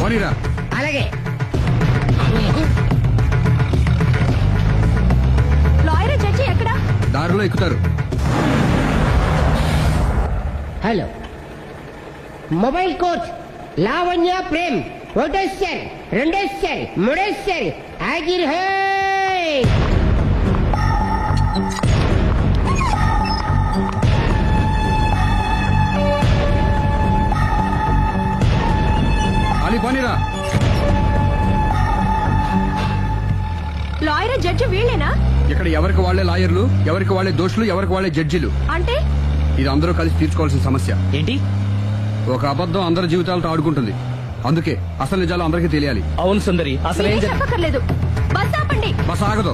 పోనీరా. అలాగే. లాయర్ జడ్జి ఎక్కడా? దారిలో ఎక్కుతారు. Hello mobile coach Lavanya Prem ఒకటోసారి, రెండోసారి, మూడోసారి. హాజర్ హోయ్. అలీ పోనీరా. లాయర్ జడ్జి వీళ్ళేనా? ఇక్కడ ఎవరికి వాళ్లే లాయర్లు, ఎవరికి వాళ్లే దోషులు, ఎవరికి వాళ్లే జడ్జిలు. అంటే ఇది అందరూ కలిసి తీర్చుకోవాల్సిన సమస్య. ఏంటి? ఒక అబద్ధం అందరి జీవితాలతో ఆడుకుంటుంది. అందుకే అసలు నిజాలు అందరికీ తెలియాలి. అవును సుందరి, అసలు ఏం చెప్పక్కర్లేదు. బస్ ఆపండి. బస్ ఆగదు.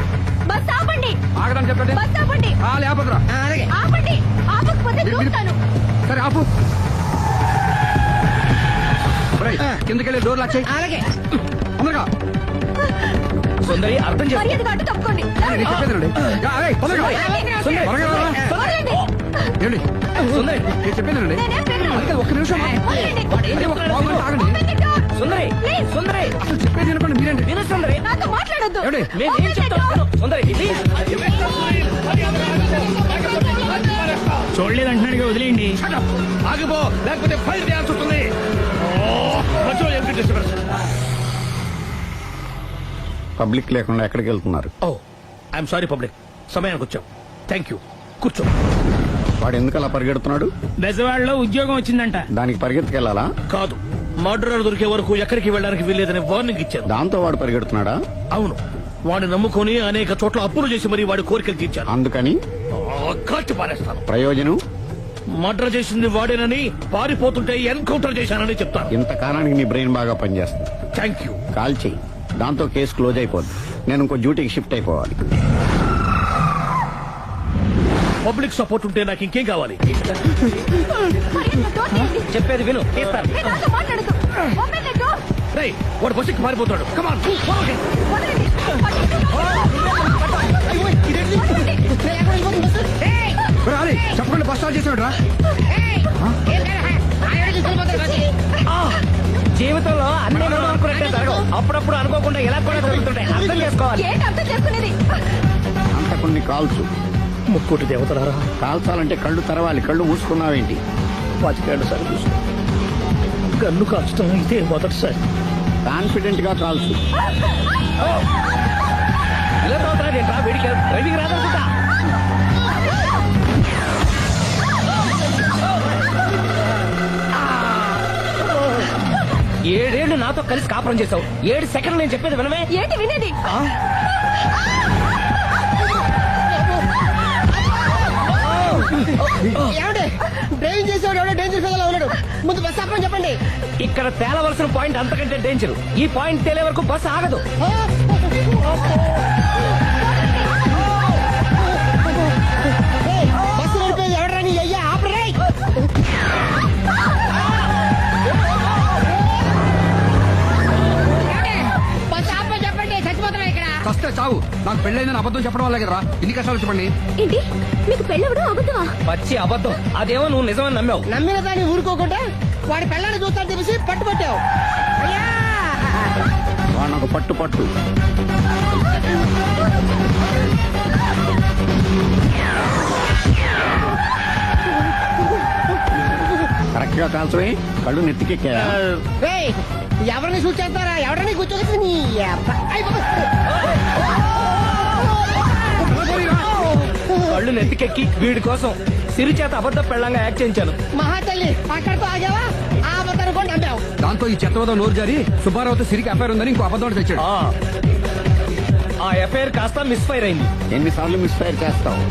బస్ ఆపండి. ఆగదని చెప్పండి. బస్ ఆపండి. లేపదురా. ఆపండి. ఆపకపోతే దూకుతాను. సరే ఆపు. కిందకెళ్ళి డోర్ లాక్ చేయి. అలాగే. తొందరగా. సుందరి అర్థం చేసుకో. మర్యాదగా అడ్డు తప్పుకోండి. నేను చెప్పేదేనండి. తొందరగా. వదలండి. త్వరగా రారా. వదలండి. ఏండి? సుందరి నేను చెప్పేదేనండి. నేనేం పెట్టను. అందుకే ఒక్క నిమిషం. వదలండి. ఒక పావుగంట ఆగండి. Open the door. Sundari, Please. సుందరి, అసలు చెప్పేది వినపండి మీరేంటి? విను సుందరి. నాతో మాట్లాడొద్దు. ఏమండి? మేము ఏం Open the చెప్తాం? door. సుందరి, ప్లీజ్. చూడలేదంటున్నాడుగా, వదిలేయండి. ఆగిపో, లేకపోతే ఫైల్ చేయాల్సి వస్తుంది. పబ్లిక్ లేకుండా ఎక్కడికి వెళ్తున్నారు? ఐఎమ్ సారీ పబ్లిక్, సమయానికి వచ్చాం. థ్యాంక్ యూ, కూర్చో. వాడు ఎందుకు అలా పరిగెడుతున్నాడు? బెజవాడలో ఉద్యోగం వచ్చిందంట. దానికి పరిగెత్తుకెళ్లాలా? కాదు, మర్డరర్ దొరికే వరకు ఎక్కడికి వెళ్ళడానికి వీల్లేదని వార్నింగ్ ఇచ్చాను. దాంతో వాడు పరిగెడుతున్నాడా? అవును, వాడిని నమ్ముకొని అనేక చోట్ల అప్పులు చేసి మరి వాడి కోరికలు తీర్చాను. అందుకని కాల్చి పారేస్తాను. ప్రయోజనం? మర్డర్ చేసింది వాడేనని, పారిపోతుంటే ఎన్కౌంటర్ చేశానని చెప్తాను. ఇంతకాలానికి నీ బ్రెయిన్ బాగా పనిచేస్తుంది. Thank you. కాల్ చెయ్యి, దాంతో కేసు క్లోజ్ అయిపోద్ది. నేను ఇంకో డ్యూటీకి షిఫ్ట్ అయిపోవాలి. పబ్లిక్ సపోర్ట్ ఉంటే నాకు ఇంకేం కావాలి? చెప్పేది విను, తీస్తాను. రేయ్, వాడు బస్సుకి పారిపోతాడు. కమాన్. చెప్పండి, బస్ స్టార్ట్ చేసాడు రా. జీవితంలో అన్ని మనం అనుకున్నట్టే జరగవు. అప్పుడప్పుడు అనుకోకుండా ఇలా కూడా జరుగుతుంటాయి. అర్థం చేసుకోవాలి. అంత కొన్ని కాల్స్. ముక్కోటి దేవతలారా, కాల్చాలంటే కళ్ళు తెరవాలి. కళ్ళు మూసుకున్నావేంటి? 25 సార్లు చూసు. గన్ను కాల్చడం ఇదే మొదటిసారి. కాన్ఫిడెంట్ గా కాల్చు. ఇలా తోతాడేంట్రా? వీడికి డ్రైవింగ్ రాదనుకుంటా. ఏడేళ్లు నాతో కలిసి కాపురం చేసావు. 7 సెకండ్లు నేను చెప్పేది వినమే. ఏంటి వినేది? డ్రైవింగ్ చేసేవాడు ఎవడో డేంజర్ ఫీల్ ఉన్నాడు. ముందు బస్ ఆపమని చెప్పండి. ఇక్కడ తేలవలసిన పాయింట్ అంతకంటే డేంజర్. ఈ పాయింట్ తేలే వరకు బస్సు ఆగదు. బస్సు నడిపేది ఎవడరా నీ అయ్యా? ఆపరే. బస్ ఆపమని చెప్పండి, చచ్చిపోతున్నా ఇక్కడ. ఫస్ట్ చావు. నాకు పెళ్ళైందని అబద్ధం చెప్పడం వల్ల కదరా ఇన్ని కష్టాలు చెప్పండి. ఏంటి మీకు పెళ్ళవడం అబద్ధమా? పచ్చి అబద్ధం. అదేమో నువ్వు నిజమని నమ్మావు. నమ్మిన దాన్ని ఊరుకోకుండా వాడి పిల్లని చూస్తాను తెలిసి పట్టుబట్టావు. వాడు నాకు పట్టు పట్టు. కరెక్ట్ గా కాల్చవే. కళ్ళు నెత్తికెక్కా. ఎవరిని చూచేస్తారా? ఎవరిని కూర్చోగచ్చు నీ కళ్ళు నెత్తికెక్కి వీడి కోసం సిరి చేత అబద్ధ పెళ్ళంగా యాక్ట్ చేయించాను. మహాతల్లి అక్కడితో ఆగావా? ఆ అబద్ధాన్ని కూడా నమ్మావు. దాంతో ఈ చెత్తవదో నోరు జారి సుబ్బారావుతో సిరికి అఫైర్ ఉందని ఇంకో అబద్ధం తెచ్చాడు. ఆ ఎఫ్ఐఆర్ కాస్త మిస్ఫైర్ అయింది. ఎన్నిసార్లు మిస్ఫైర్ చేస్తావు?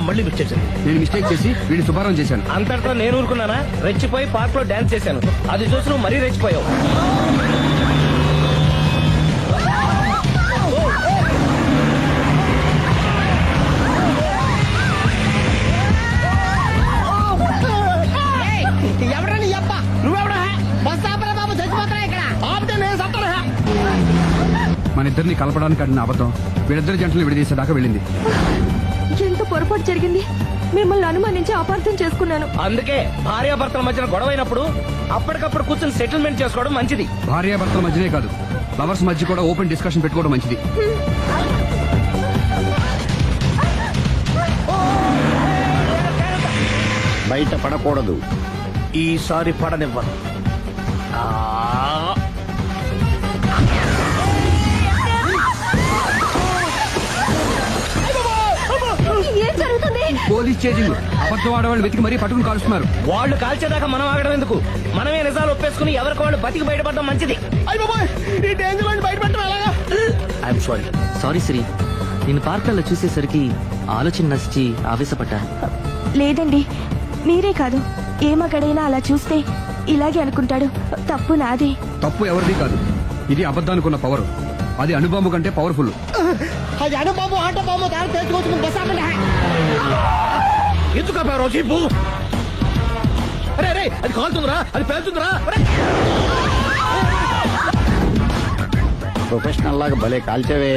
మళ్ళీ వచ్చేసాను. నేను మిస్టేక్ చేసి వీడిని సుబ్బారావు చేశాను. అంతటితో నేను ఊరుకున్నానా? రెచ్చిపోయి పార్క్ లో డాన్స్ చేశాను. అది చూసి నువ్వు మరీ రెచ్చిపోయావు. ఎవరా నీ అప్ప? నువ్వెవడా? బస్ ఆపరా బాబు, చచ్చిపోతారా ఇక్కడ. ఆపితే నేను సత్తారా? మన ఇద్దరిని కలపడానికి అడిగిన అబద్ధం వీళ్ళిద్దరి జంటలు విడదీసేదాకా వెళ్ళింది. ఎంత పొరపాటు జరిగింది. మిమ్మల్ని అనుమానించి అపార్థం చేసుకున్నాను. అందుకే భార్యాభర్తల మధ్యన గొడవైనప్పుడు అప్పటికప్పుడు కూర్చొని సెటిల్మెంట్ చేసుకోవడం మంచిది. భార్యాభర్తల మధ్యనే కాదు, లవర్స్ మధ్య కూడా ఓపెన్ డిస్కషన్ పెట్టుకోవడం మంచిది. బయట పడకూడదు. ఈసారి పడనివ్వను. ఏం జరుగుతుంది? Police chasing. అబద్ధం ఆడవాళ్ళు వెతికి మరీ పట్టుకుని కాలుస్తున్నారు. వాళ్ళు కాల్చేదాకా మనం ఆగడం ఎందుకు? మనమే నిజాలు ఒప్పేసుకుని ఎవరికి వాళ్ళు బతికి బయటపడడం మంచిది. ఈ డేంజర్ నుంచి బయటపడటం ఎలాగా? I'm sorry. సారీ సిరి, నేను పార్కర్లో చూసేసరికి ఆలోచన నచ్చి ఆవేశపడ్డా. లేదండి, మీరే కాదు, ఏ మగాడైనా అలా చూస్తే ఇలాగే అనుకుంటాడు. తప్పు నాదే. తప్పు ఎవరిది కాదు. ఇది అబద్ధానికున్న పవర్. అది అణుబాంబు కంటే పవర్ఫుల్. అది అణుబాంబు, ఆటో బాంబు దారి తెచ్చుకోవచ్చు. బస్ ఆపండి. ఎందుకు ఆపారో చెప్పు. అరే అది కాలుతుందిరా, అది పేలుతుందిరా. ప్రొఫెషనల్ లాగా భలే కాల్చేవే.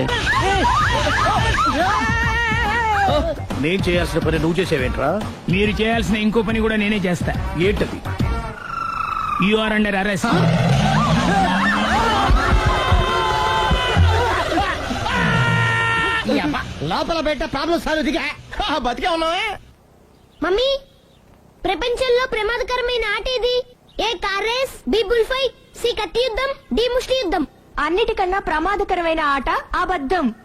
నేను చేయాల్సిన పని నువ్వు చేసేవేంట్రా? మీరు చేయాల్సిన ఇంకో పని కూడా నేనే చేస్తా. ఏంటది? You are under arrest. లోపల పెట్ట ప్రాబ్లం సాల్వ్ దిగా బతికే ఉన్నావే. మమ్మీ, ప్రపంచంలో ప్రమాదకరమైన ఆట ఏది? A car race, B bull fight, C కత్తి యుద్ధం, డి ముష్టి యుద్ధం. అన్నిటికన్నా ప్రమాదకరమైన ఆట అబద్ధం.